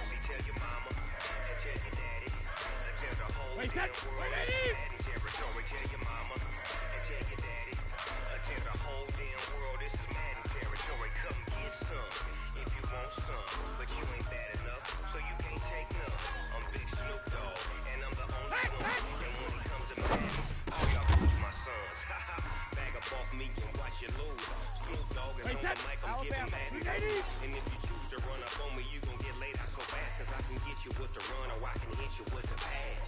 G: See, tell your mama and tell your daddy and tell the whole
F: Wait,
G: damn
F: set.
G: world
F: Wait,
G: this
F: 80.
G: is Madden territory. Tell your mama and tell your daddy and tell the whole damn world this is Madden territory. Come get some if you want some, but you ain't bad enough, so you can't take none. I'm Big Snoop Dogg and I'm the only one. And when it comes to Madden, all y'all fools my sons. Haha, bag up off me and watch you lose. Snoop Dogg is
F: Wait,
G: on the
F: set.
G: mic, I'm giving
F: Alabama.
G: Madden
F: 380.
G: blues. And if you choose to run up on me, you gon' get laid out so fast. Cause I can get you with the run or I can hit you with the pass.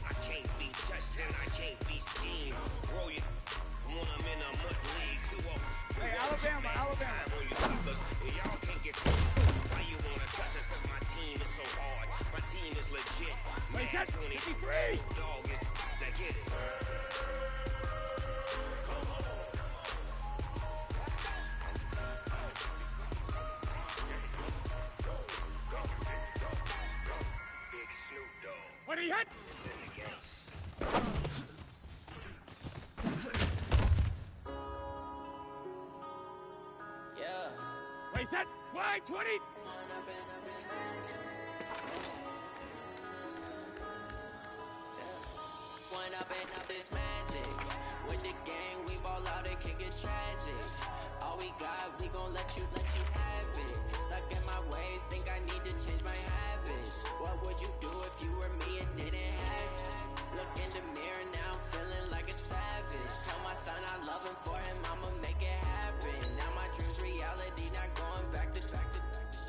G: I can't be touched and I can't be schemed. Roll you when I'm in a mud league. 2-0.
F: Hey, Alabama, Alabama.
G: Time on you suckers. Y'all can't get close. Why you wanna touch us? Cause my team is so hard. My team is legit.
F: Wait,
G: Madden
F: that's
G: 20.
F: 53.
G: Dog is I get it. Big Snoop Dogg
F: What did he hit?
G: is in the game.
J: Yeah.
F: Wait, set! Wide, 20!
J: One up and up this magic. With the gang, we ball out, it can get tragic. All we got, we gon' let you have it. Stuck in my ways, think I need to change my habits. What would you do if you were me and didn't have it? Look in the mirror now, I'm feeling like a savage. Tell my son I love him, for him I'ma make it happen. Now my dreams reality, not going back to.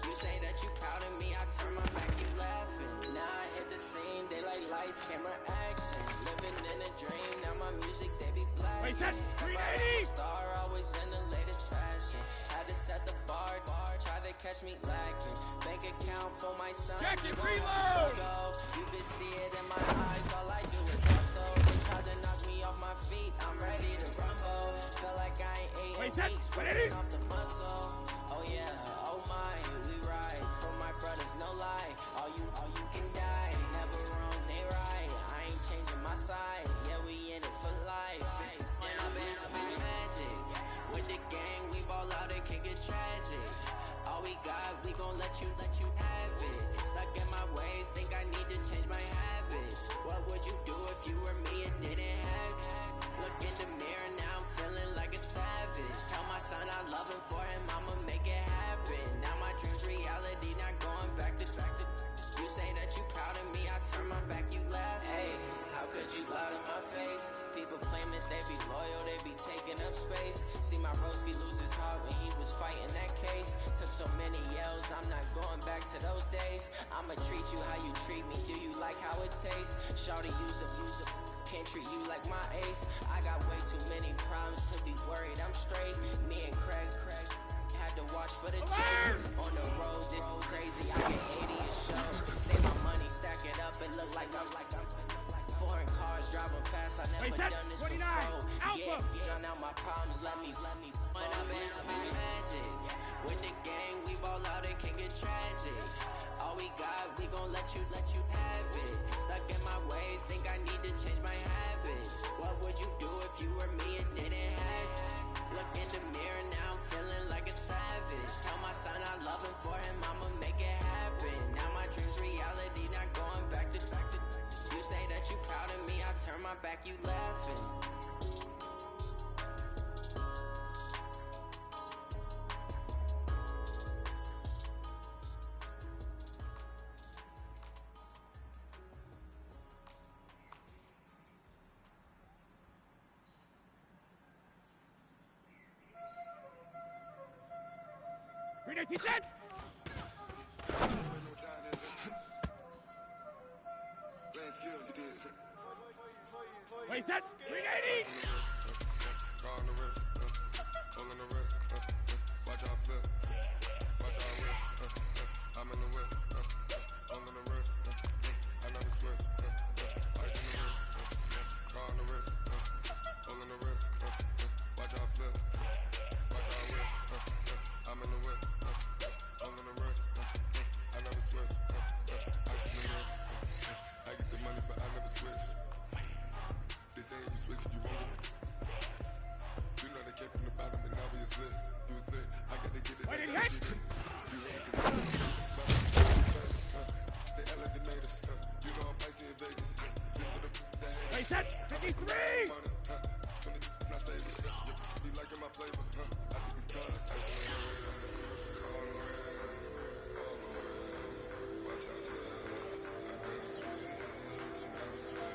J: You say that you proud of me, I turn my back, you laughing. Now I hit the scene, they like lights, camera, action. Living in a dream, now my music, they be blasting.
F: Wait, that's
J: Step out
F: 380.
J: like a star, always in the latest fashion. Had to set the bar, try to catch me lacking. Bank account for my son,
F: Jacket,
J: you gon' have
F: reload.
J: to go. You can see it in my eyes, all I do is hustle. They tried to knock me off my feet, I'm ready to rumble. Feel like weeks, working off the muscle. Oh yeah, oh my, we ride. For my brothers, no lie. All you can die. Never wrong, they right. I ain't changing my side. Yeah, we in it for life. When I'm in, it's magic. With the gang, we ball out, it can get tragic. All we got, we gon' let you have it. Stuck in my ways, think I need to change my habits. What would you do if you were me and didn't have it? Look in the mirror, now I'm feeling like a savage. Tell my son I love him, for him I'ma make it happen. Now my dream's reality, not going back to. You say that you proud of me, I turn my back, you laugh. Hey, how could you lie to my face? People claim that they be loyal, they be taking up space. See my broski lose his heart when he was fighting that case. Took so many yells, I'm not going back to those days. I'ma treat you how you treat me, do you like how it tastes? Shawty, use up, can't treat you like my ace. I got way too many problems to be worried, I'm straight. Me and Craig had to watch for the chase. On the road, this crazy, I get 80 a show. Save my money, stack it up, it look like I'm foreign cars, driving fast, I never done this before. Yeah, drown out my problems, let me. When I'm in, it's magic. With the gang, we ball out, it can get tragic. All we got, we gon' let you have it. Stuck in my ways, think I need to change my habits. What would you do if you were me and didn't have it? Look in the mirror, now I'm feeling like a savage. Tell my son I love him, for him I'ma make it happen. Now my dream's reality, not going back to. You say that you proud of me, I turn my back, you laughing.
F: Ready, Wait, set, 380!
E: On the wrist, all on the wrist, watch out flip, watch out whip, I'm in the whip, all on the wrist, I never switch, ice in the wrist, car on the wrist, all on the wrist, watch out flip, watch out whip, I'm in the whip, all on the wrist, I never switch, ice in the wrist, I get the money but I never switch. They say you switch, you won't get it. You know they came from the bottom and now we is lit. You was lit, I gotta get it, I gotta get it. You hate cause I'm famous, they act like they made us, you know I'm icy in Vegas. This for the that hate us.
F: Wait, set, 53!
E: When it's not saving, you be liking my flavor, I think it's cause. Ice on the wrist, on the wrist, on the wrist, watch out flips. I never switch, you never switch.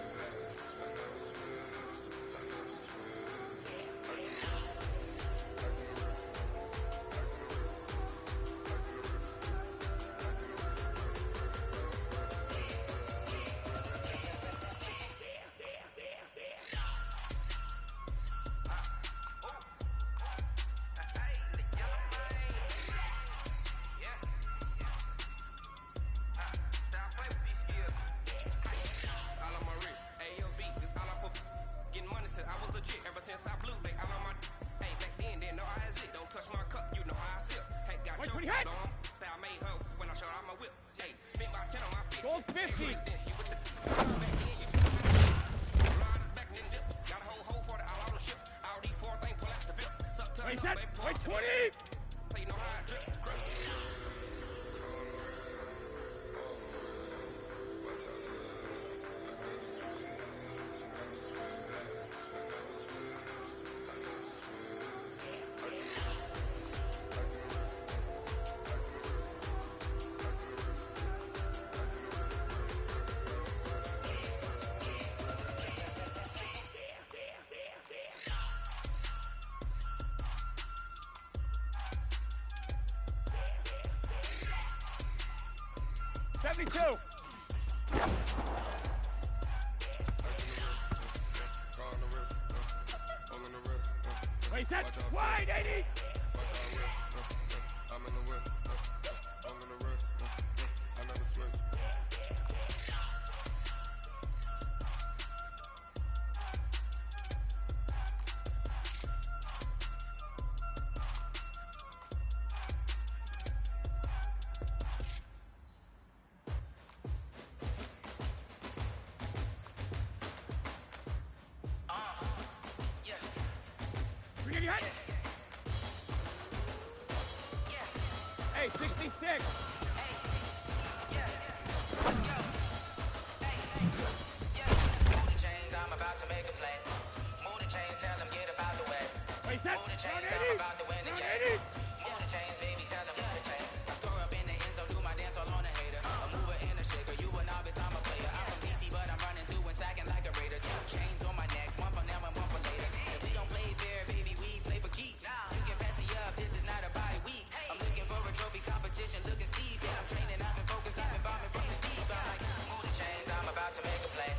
F: Gold 50! Wait, set, wait, 20! Wait, that's wide, 80!
E: I'm in the whip, all in the wrist, I never switch.
F: hot. Hey, 66.
H: I'm about to make a play. Move the chains, tell them get about the way.
F: Wait,
H: move the chains, I'm about to win the game. Move the chains, baby, tell them move the chains. I score up in the end zone, do my dance all on a hater. A mover and a shaker, you a novice, I'm a player. I'm from DC, but I'm running through and sacking like a raider. 2 chains on my neck, one for now and one for later. If we don't play fair, baby, we play for keeps. You can pass me up, this is not a bye week. I'm looking for a trophy competition, looking steep. Yeah, I'm training, I've been focused, I've been bombing from the deep. I'm like, move the chains, I'm about to make a play.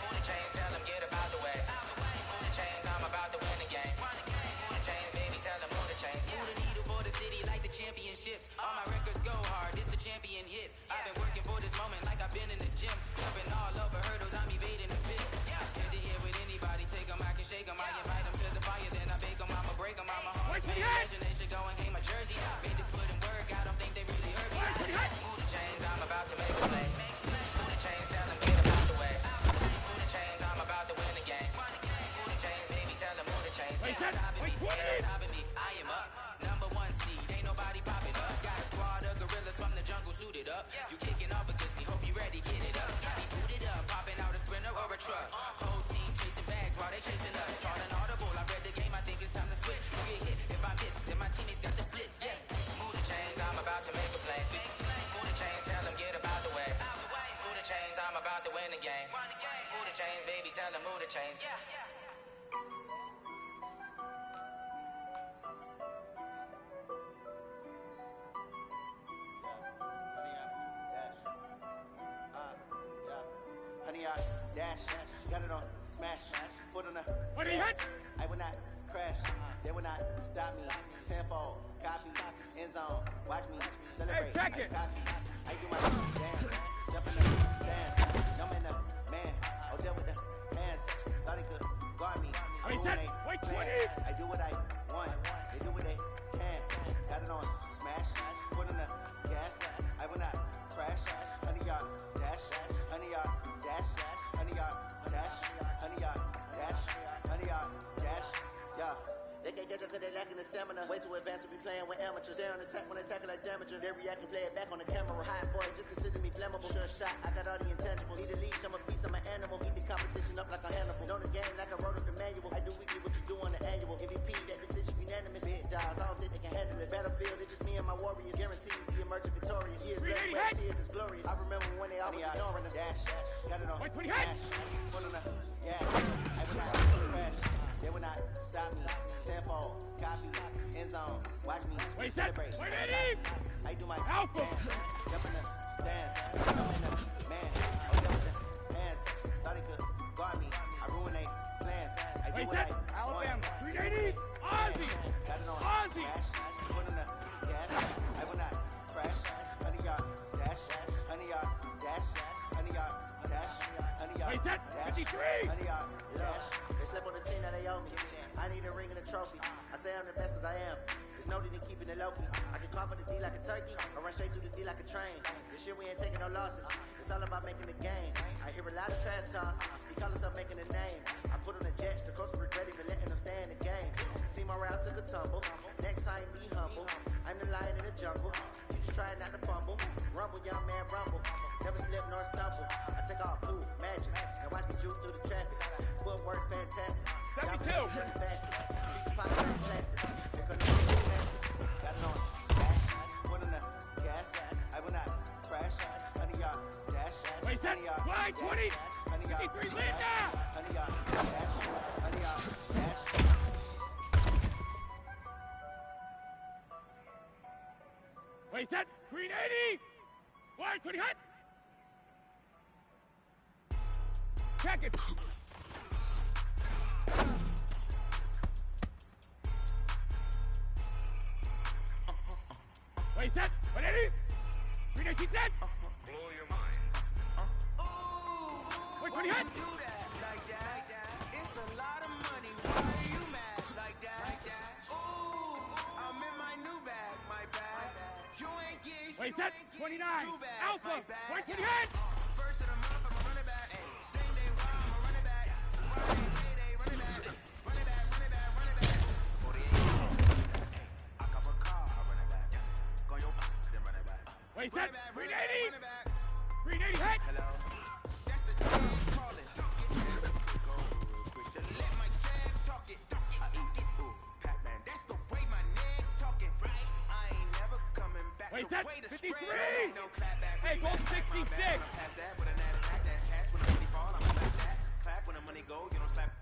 H: Move the chains, tell them get about the way. Move the chains, I'm about to win the game. Move the chains, baby, tell them move the chains. Move the needle for the city like the championships. All my records go hard, this a champion hit. I've been working for this moment like I've been in the gym. Jumping all over hurdles, I'm evading the pit. Head to head with anybody, take them, I can shake them. I invite them to the fire, then I bake them, I'ma break them. I'm a hard fan, imagination, go and hang my jersey. Made to put in work, I don't think they really heard me. Move the chains, I'm about to make a play. Move the chains, tell them get about the way. Move the chains, I'm about to win the game. Move the chains, baby, tell them move the chains. Ain't no stopping me, I am up. Number 1 seed, ain't nobody popping up. Got a squad of gorillas from the jungle suited up. You kicking off against me, hope you ready, get it up. I be booted up, popping out a sprinter or a truck. Whole team chasing bags while they chasing us. Calling audible, I read the game, I think it's time to switch. You get hit, if I miss, then my teammates got the blitz, yeah. Move the chains, I'm about to make a play. Move the chains, tell them get about the way. Move the chains, I'm about to win the game. Move the chains, baby, tell them move the chains.
K: Honey, I dash, got it on smash, foot on the
F: What are you hit?
K: I will not crash, they will not stop me. Tenfold, copy, end zone, watch me celebrate.
F: Hey, check it.
K: I do my dance, jump in the dance, jump in the man, I'll deal with the hands, thought he could guard me.
F: Wait, wait, 20.
K: I do what I want, they do what they can. Got it on smash, foot on the gas, I will not crash, honey, y'all dash, honey, y'all dash, honey, y'all dash, honey, y'all dash, honey, y'all dash, yeah. They can't catch up cause they lacking the stamina. Way too advanced to be playing with amateurs. They on attack when they tackle like damager. They react and play it back on the camera. Hot boy, just consider me flammable. Sure shot, I got all the intangibles. Need a leash, I'm a beast, I'm an animal. Eat the competition up like a Hannibal. Know the game like I wrote up the manual. I do weekly what you do on the annual. MVP, that decision unanimous. Big dogs, I don't think they can handle this. Battlefield, it's just me and my warriors. Guaranteed we emerge victorious. Years left, tears is glorious. I remember when they always ignoring us. Dash, got it on smash, full on the gas. I will not crash, they will not stop me. Tenfold, copy, end zone, watch me celebrate. I do my dance, jump in the stands, jump in the man, I'll deal with the hands, thought he could guard me, I ruin they plans, I do what I
F: Alabama,
K: want.
F: 380, Ozzy,
K: got it on
F: Ozzy,
K: smash, foot in the gas, I will not crash, honey y'all dash, honey y'all dash, honey y'all dash, honey y'all dash,
F: 53,
K: honey y'all dash. They slept on the team that they owe me. I need a ring and a trophy. I say I'm the best cause I am. There's no need in keeping it low-key. I can cover the D like a turkey, or run straight through the D like a train. This year we ain't taking no losses. It's all about making the game. I hear a lot of trash talk. He call himself making a name. I put on the jets, the coach regret even letting them stay in the game. Team around took a tumble. Next time be humble. I'm the lion in the jungle. You just try not to fumble. Rumble, young man, rumble. Never slip nor stumble. I take off, poof, magic. Now watch me juke through the traffic. Footwork fantastic.
F: 72.
K: Treat the pocket like plastic. Because the plastic. Got it on smash. Foot on the gas. I will not crash. Honey, y'all dash.
F: Wait,
K: honey, y'all
F: why, 20?
K: Honey, y'all
F: 53,
K: dash.
F: Linda!
K: Honey, y'all dash. Honey, y'all dash.
F: Wait, set, green 80, wide 20 hot. Check it. Wait, set, 180, green 18 set.
L: Blow your mind.
F: Wait, 20 hot.
J: Do that like that. It's a lot of money. Why are you mad like that? Ooh, I'm in my new bag, my bag. You ain't getting
F: Wait, set, 29,
J: too bad,
F: Alpha,
J: my bad.
F: wait, 20 hot.
J: First of the month, I'm a running back. Same day, why I'm a running back. Friday, payday, running back. Running back, running back, running back.
F: Wait, set. 380. 380 hit.
K: Hello. That's the dog calling. Go real quick. To let my jab talk it. I eat it. Ooh, Pac-Man. That's the way my neck talking. Right. I ain't never coming back.
F: Wait,
K: the
F: set.
K: way the
F: 53.
K: spread. No clap back.
F: Hey, goal 66.
K: Pass that with an ass back. That's cash when the money fall. I'ma slap that. Clap when the money go. You don't slap.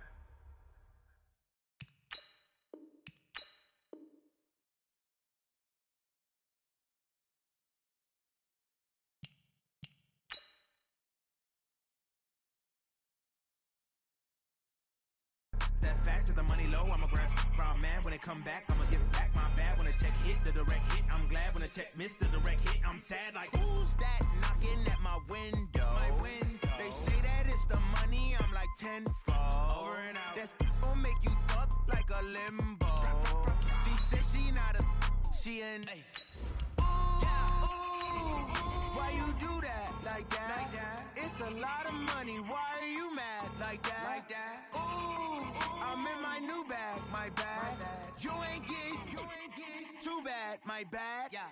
K: That's facts. If the money low, I'm a grab round man. When it come back, I'ma give it back. My bad when the check hit, the direct hit. I'm glad when the check missed the direct hit. I'm sad like, who's that knocking at my window? My window. They say that it's the money. I'm like tenfold. Over and out. That's gon' make you up like a limbo. She said she not a, she an. Why you do that like that? Like that? It's a lot of money. Why are you mad like that? Like that? Ooh, I'm in my new bag. My bad. You ain't getting too bad. My bad. Yeah.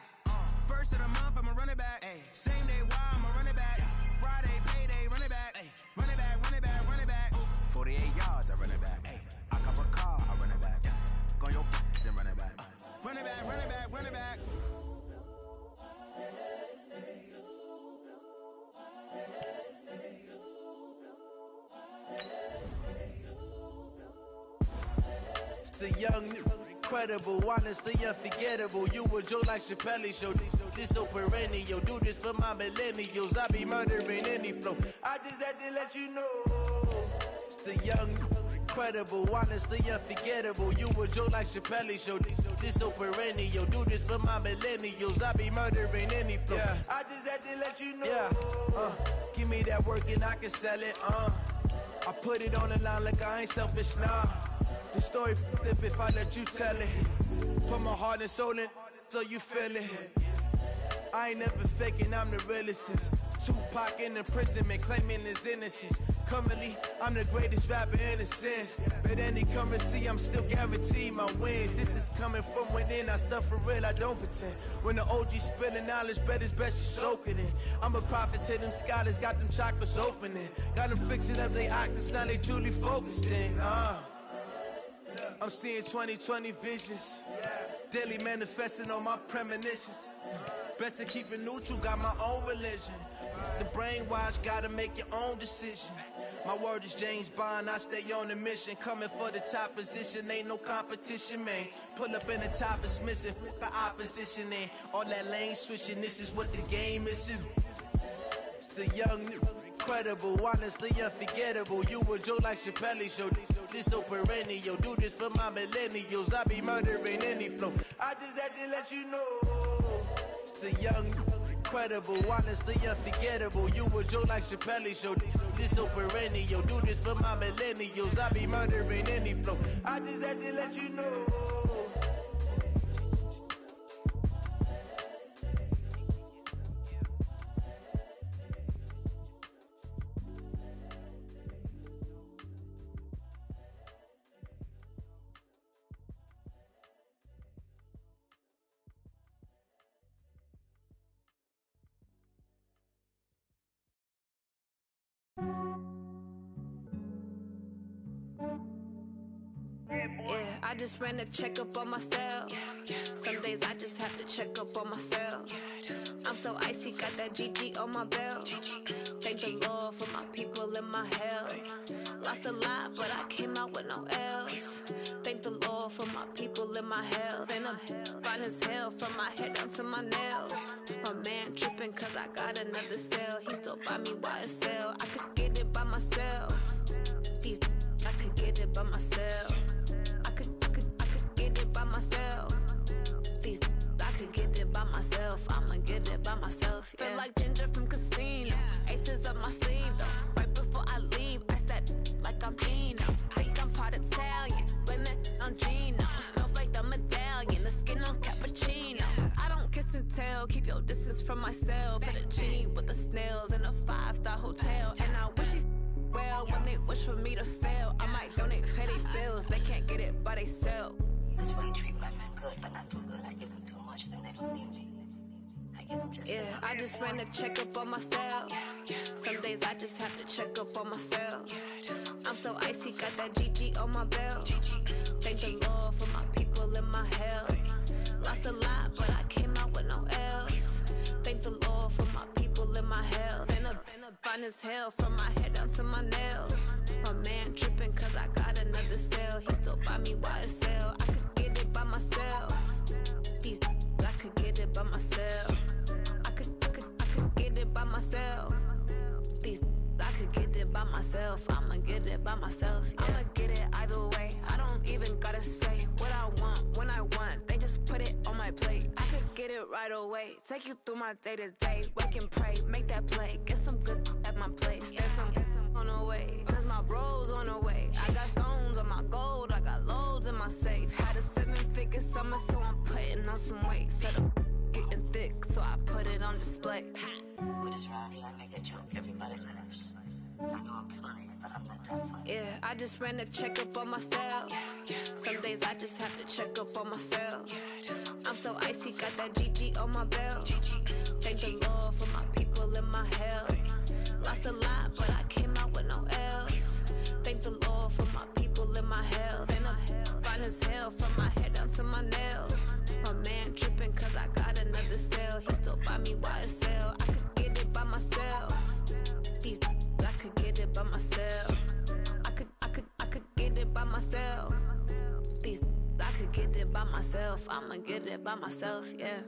K: First of the month, I'ma run it back. Ay. Same day, why I'ma run it back? Friday, payday, run it back. Ay. Run it back, run it back, run it back. 48 yards, I run it back. Ay. I cop a car, I run it back. Go your then run it back. Run it back, run it back, run it back.
M: It's the young, incredible, honestly unforgettable. You a joke like Chappelle show. This so perennial. Do this for my millennials. I be murdering any flow. I just had to let you know. It's the young, incredible, honestly unforgettable. You a joke like Chappelle show. This so perennial. Do this for my millennials. I be murdering any flow. Yeah. I just had to let you know. Yeah. Give me that work and I can sell it. I put it on the line like I ain't selfish, nah. The story flip if I let you tell it. Put my heart and soul in so you feel it. I ain't never faking, I'm the realest since Tupac in imprisonment, claiming his innocence. Currently, I'm the greatest rapper in a sense. But any currency, I'm still guaranteed my wins. This is coming from within, I stuff for real, I don't pretend. When the OG spilling knowledge, bet it's best you soak it in. I'm a prophet to them scholars, got them chakras opening. Got them fixing up they octaves, now they truly focused in. I'm seeing 2020 visions. Daily manifesting on my premonitions. Best to keep it neutral, got my own religion. The brainwash, gotta make your own decision. My word is James Bond, I stay on a mission. Coming for the top position, ain't no competition, man. Pull up in the top is missing, the opposition ain't. All that lane switching, this is what the game is. It's the young, incredible, honestly unforgettable. You a joke like Chappelle show. This so perennial. Do this for my millennials. I be murdering any flow. I just had to let you know. It's the young, incredible, honestly unforgettable. You a joke like Chappelle show. This so perennial. Do this for my millennials. I be murdering any flow. I just had to let you know.
N: Yeah, I just ran a checkup on myself. Some days I just have to check up on myself. I'm so icy, got that GG on my belt. Thank the Lord for my people and my health. Lost a lot, but I came out with no else. Thank the Lord for my people and my health. And I'm fine as hell from my head down to my nails. My man tripping cause I got another cell. He still buy me YSL. I could get it by myself. These I could get it by myself. I could get it by myself. These I could get it by myself. I'ma get it by myself. Yeah. Feel like Ginger from Casino. Aces up my sleeve though. Right before I leave, I said like I'm Dino. Think I'm part Italian. Blame it on Gino. Smells like the medallion. The skin on cappuccino. I don't kiss and tell. Keep your distance from myself. Fettuccine with the snails in a 5-star hotel. And I wish he's well when they wish for me to fail. I might donate petty bills. They can't get it by they sell.
O: That's why you treat my men good, but not too good. I give them too much, then they don't need me. I
N: Yeah, I just ran a checkup on myself. Some days I just have to check up on myself. I'm so icy, got that GG on my belt. Thank the Lord for my people in my health. Lost a lot, but I came out with no L's. Thank the Lord for my people in my health. And a fine as hell from my head down to my nails. My man tripping cause I got another cell. He still buy me YSL. I could get it by myself. These I could get it by myself. I could get it by myself. These I could get it by myself. I'ma get it by myself. Yeah. I'ma get it either way. I don't even gotta say what I want when I want. They just put it on my plate. I could get it right away. Take you through my day to day. Wake and pray, make that play. Get some good at my place. There's some on the way. Cause my bro's on the way. I got stones on my gold. I got loads in my safe. Had a 7-figure summer, so I'm putting on some weight. Set up getting thick, so I put it on display.
O: With this rhyme, I make a joke, everybody laughs. I know I'm funny, but I'm not that funny.
N: Yeah, I just ran a checkup on myself. Some days I just have to check up on myself. I'm so icy, got that GG on my belt. Thank the Lord for my people in my health. Lost a lot, but I came out with no L's. Thank the Lord for my people in my health. And I'm fine as hell from my head down to my nails. My man tripping cause I got another cell. He still buy me YSL. I could get it by myself. These I could get it by myself. I could get it by myself. These I could get it by myself. I'ma get it by myself, yeah.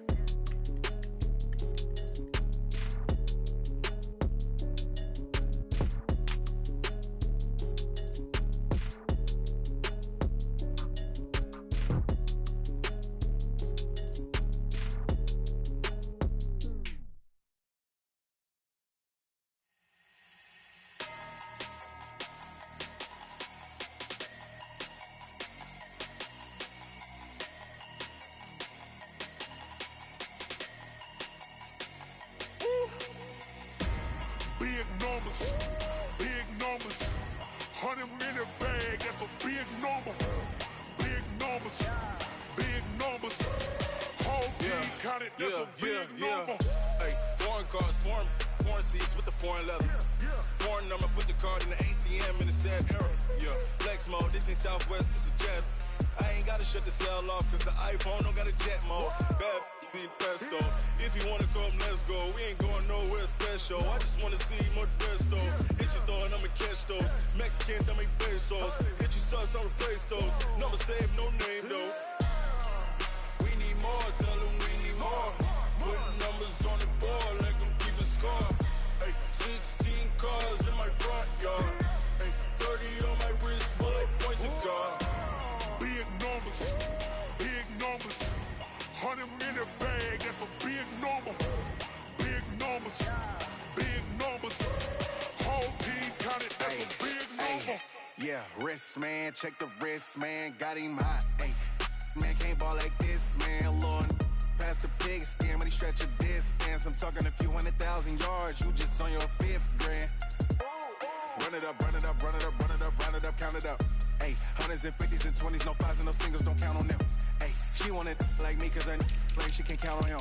B: Big numbers, big numbers. 100-minute bag, that's a big number. Big numbers, big numbers. Whole team counted, that's a big number.
P: Hey, foreign cars, foreign seats with the foreign leather. Foreign number, put the card in the ATM in the sad era. Yeah, flex mode, this ain't Southwest, this is Jet. I ain't gotta shut the cell off, cause the iPhone don't got a jet mode. Bad be pesto. If you wanna come, let's go. We ain't going nowhere special. I just wanna see more Modesto. Hit your thought, I'ma catch those. Mexican, dummy pesos. Hit your sus, I'll replace those. Number save, no name though. We need more, tell them we need more. Put numbers on the board, let them keep the score. Hey, 16 cars in my front yard. Hey, 30 on my wrist, bullet point to God.
B: Big numbers, big numbers. 100-minute bag, that's a big number. Big numbers, big numbers. Whole team counted, that's a big number.
Q: Yeah, wrist man, check the wrist man, got him hot. Ay, man can't ball like this, man. Lord, past the pig skin when he stretch a distance. I'm talking a few 100,000 yards, you just on your 5th grand. Run it up, run it up, run it up, run it up, run it up, count it up. Ay, 100s and 50s and 20s, no 5s and no singles, don't count on them. Ay, she wanted like me cause her like she can count on him.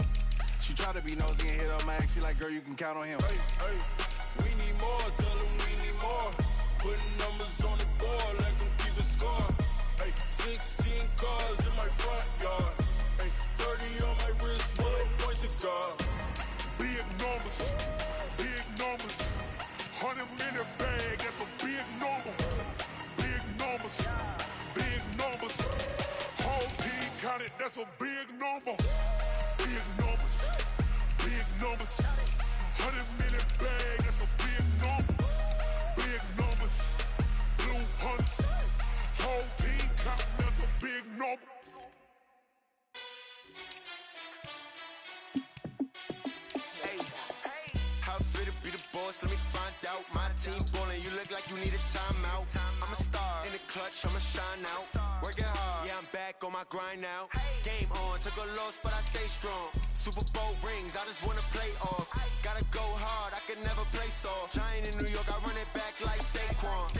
Q: She tried to be nosy and hit her max, she like, girl, you can count on him.
P: Hey, hey, we need more, tell them we need more. Putting numbers on the board, let them keep the score. Hey, 16 cars in my front yard. Hey, 30 on my wrist, bullet point to God.
B: Big numbers, big numbers. 100-minute bag, that's a big number. Big numbers, big numbers. Whole team counted, that's a big number. Big numbers, big numbers. 100-minute bag, that's a big number. Big numbers, blue hunts. Whole team counting, that's a big number.
G: How fit to be the boss? Let me find out. My team ballin', you look like you need a timeout. I'm a star in the clutch, I'ma shine out. Working hard, yeah, I'm back on my grind now. Game on, took a loss, but I stay strong. Super Bowl rings, I just wanna play off. Gotta go hard, I can never play soft. Giant in New York, I run it back like Saquon.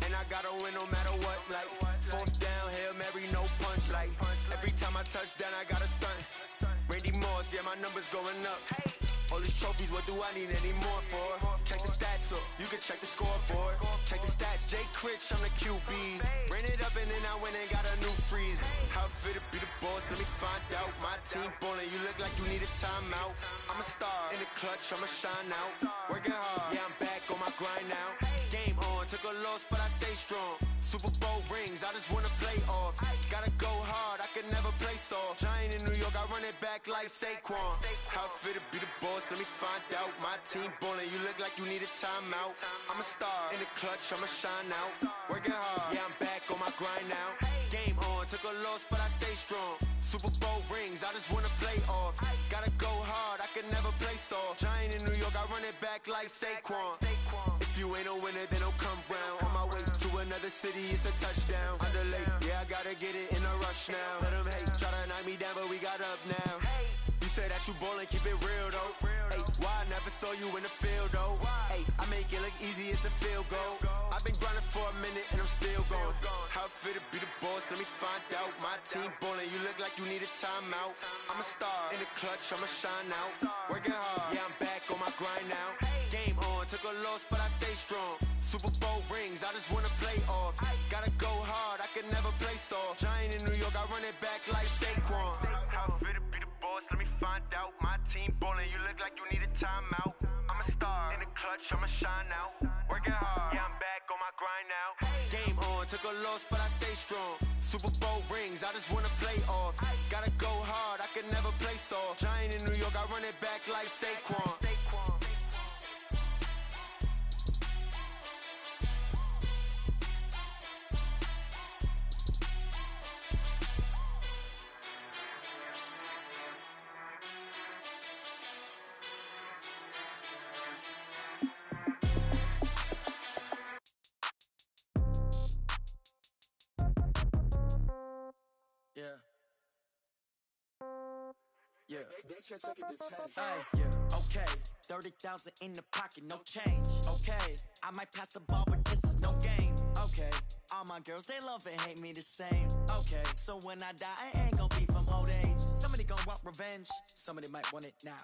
G: And I gotta win no matter what, like 4th down, Hail Mary, no punch. Like every time I touch down, I gotta stunt. Randy Moss, yeah, my number's going up. All these trophies, what do I need any more for? Check the stats up, you can check the scoreboard. Check the stats, Jay Critch, I'm the QB. Ran it up and then I went and got a new freeze. How fit to be the boss, let me find out. My team ballin', you look like you need a timeout. I'm a star, in the clutch, I'ma shine out. Working hard, yeah, I'm back on my grind now. Game on, took a loss, but I stay strong. Super Bowl rings, I just wanna play off. Gotta go hard, I can never play soft. Giant in New York, I run it back like Saquon. How fit to be the boss, let me find out. My team ballin', you look like you need a timeout. I'm a star, in the clutch, I'ma shine out. Working hard, yeah, I'm back on my grind now. Game on, took a loss, but I stay strong. Super Bowl rings, I just wanna play off. Gotta go hard, I can never play soft. Giant in New York, I run it back like Saquon. If you ain't a winner, then don't come round. On my way to another city, it's a touchdown. Underlay, yeah, I gotta get it in a rush now. Let them hate, try to knock me down, but we got up now. You say that you ballin', keep it real though. Hey, why I never saw you in the field though? Hey, I make it look easy, it's a field goal. I've been grinding for a minute and I'm still going. How fit to be the boss, let me find out. My team ballin', you look like you need a timeout. I'm a star, in the clutch, I'ma shine out. Working hard, yeah, I'm back on my grind now. Game on, took a loss, but I stay strong. Super Bowl rings, I just wanna play off. Gotta go hard, I can never play soft. Giant in New York, I run it back like Saquon. How fit to be the boss, let me find out. My team ballin', you look like you need a timeout. I'm a star, in the clutch, I'ma shine out. Working hard, yeah, I'm back on my grind now. Game on, took a loss, but I stay strong. Super Bowl rings, I just wanna play off. Gotta go hard, I can never play soft. Giant in New York, I run it back like Saquon.
H: Yeah. Yeah.
I: That shit took it to 10.
H: Hey, yeah, okay. 30,000 in the pocket, no change. Okay, I might pass the ball, but this is no game. Okay, all my girls, they love and hate me the same. Okay, so when I die, I ain't gonna be from old age. Somebody gonna want revenge, somebody might want it now.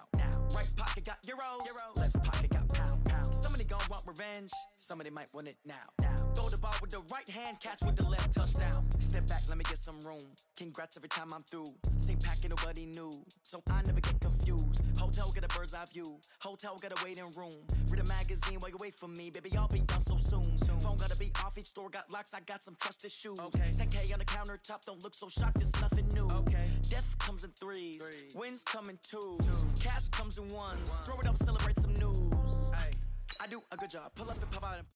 H: Right pocket got euros, left pocket got pounds. Somebody gonna want revenge, somebody might want it now. Throw the ball with the right hand, catch with the left, touchdown. Step back, let me get some room. Congrats every time I'm through. Same packet, nobody knew, so I never get confused. Hotel get a bird's eye view. Hotel get a waiting room. Read a magazine while you wait for me, baby. I'll be done so soon. Phone gotta be off. Each store got locks. I got some trusted shoes. Okay. 10K on the countertop. Don't look so shocked. It's nothing new. Okay. Death comes in threes. Wins come in twos. Cash comes in ones. Throw it up, celebrate some news. Hey. I do a good job. Pull up and pop out and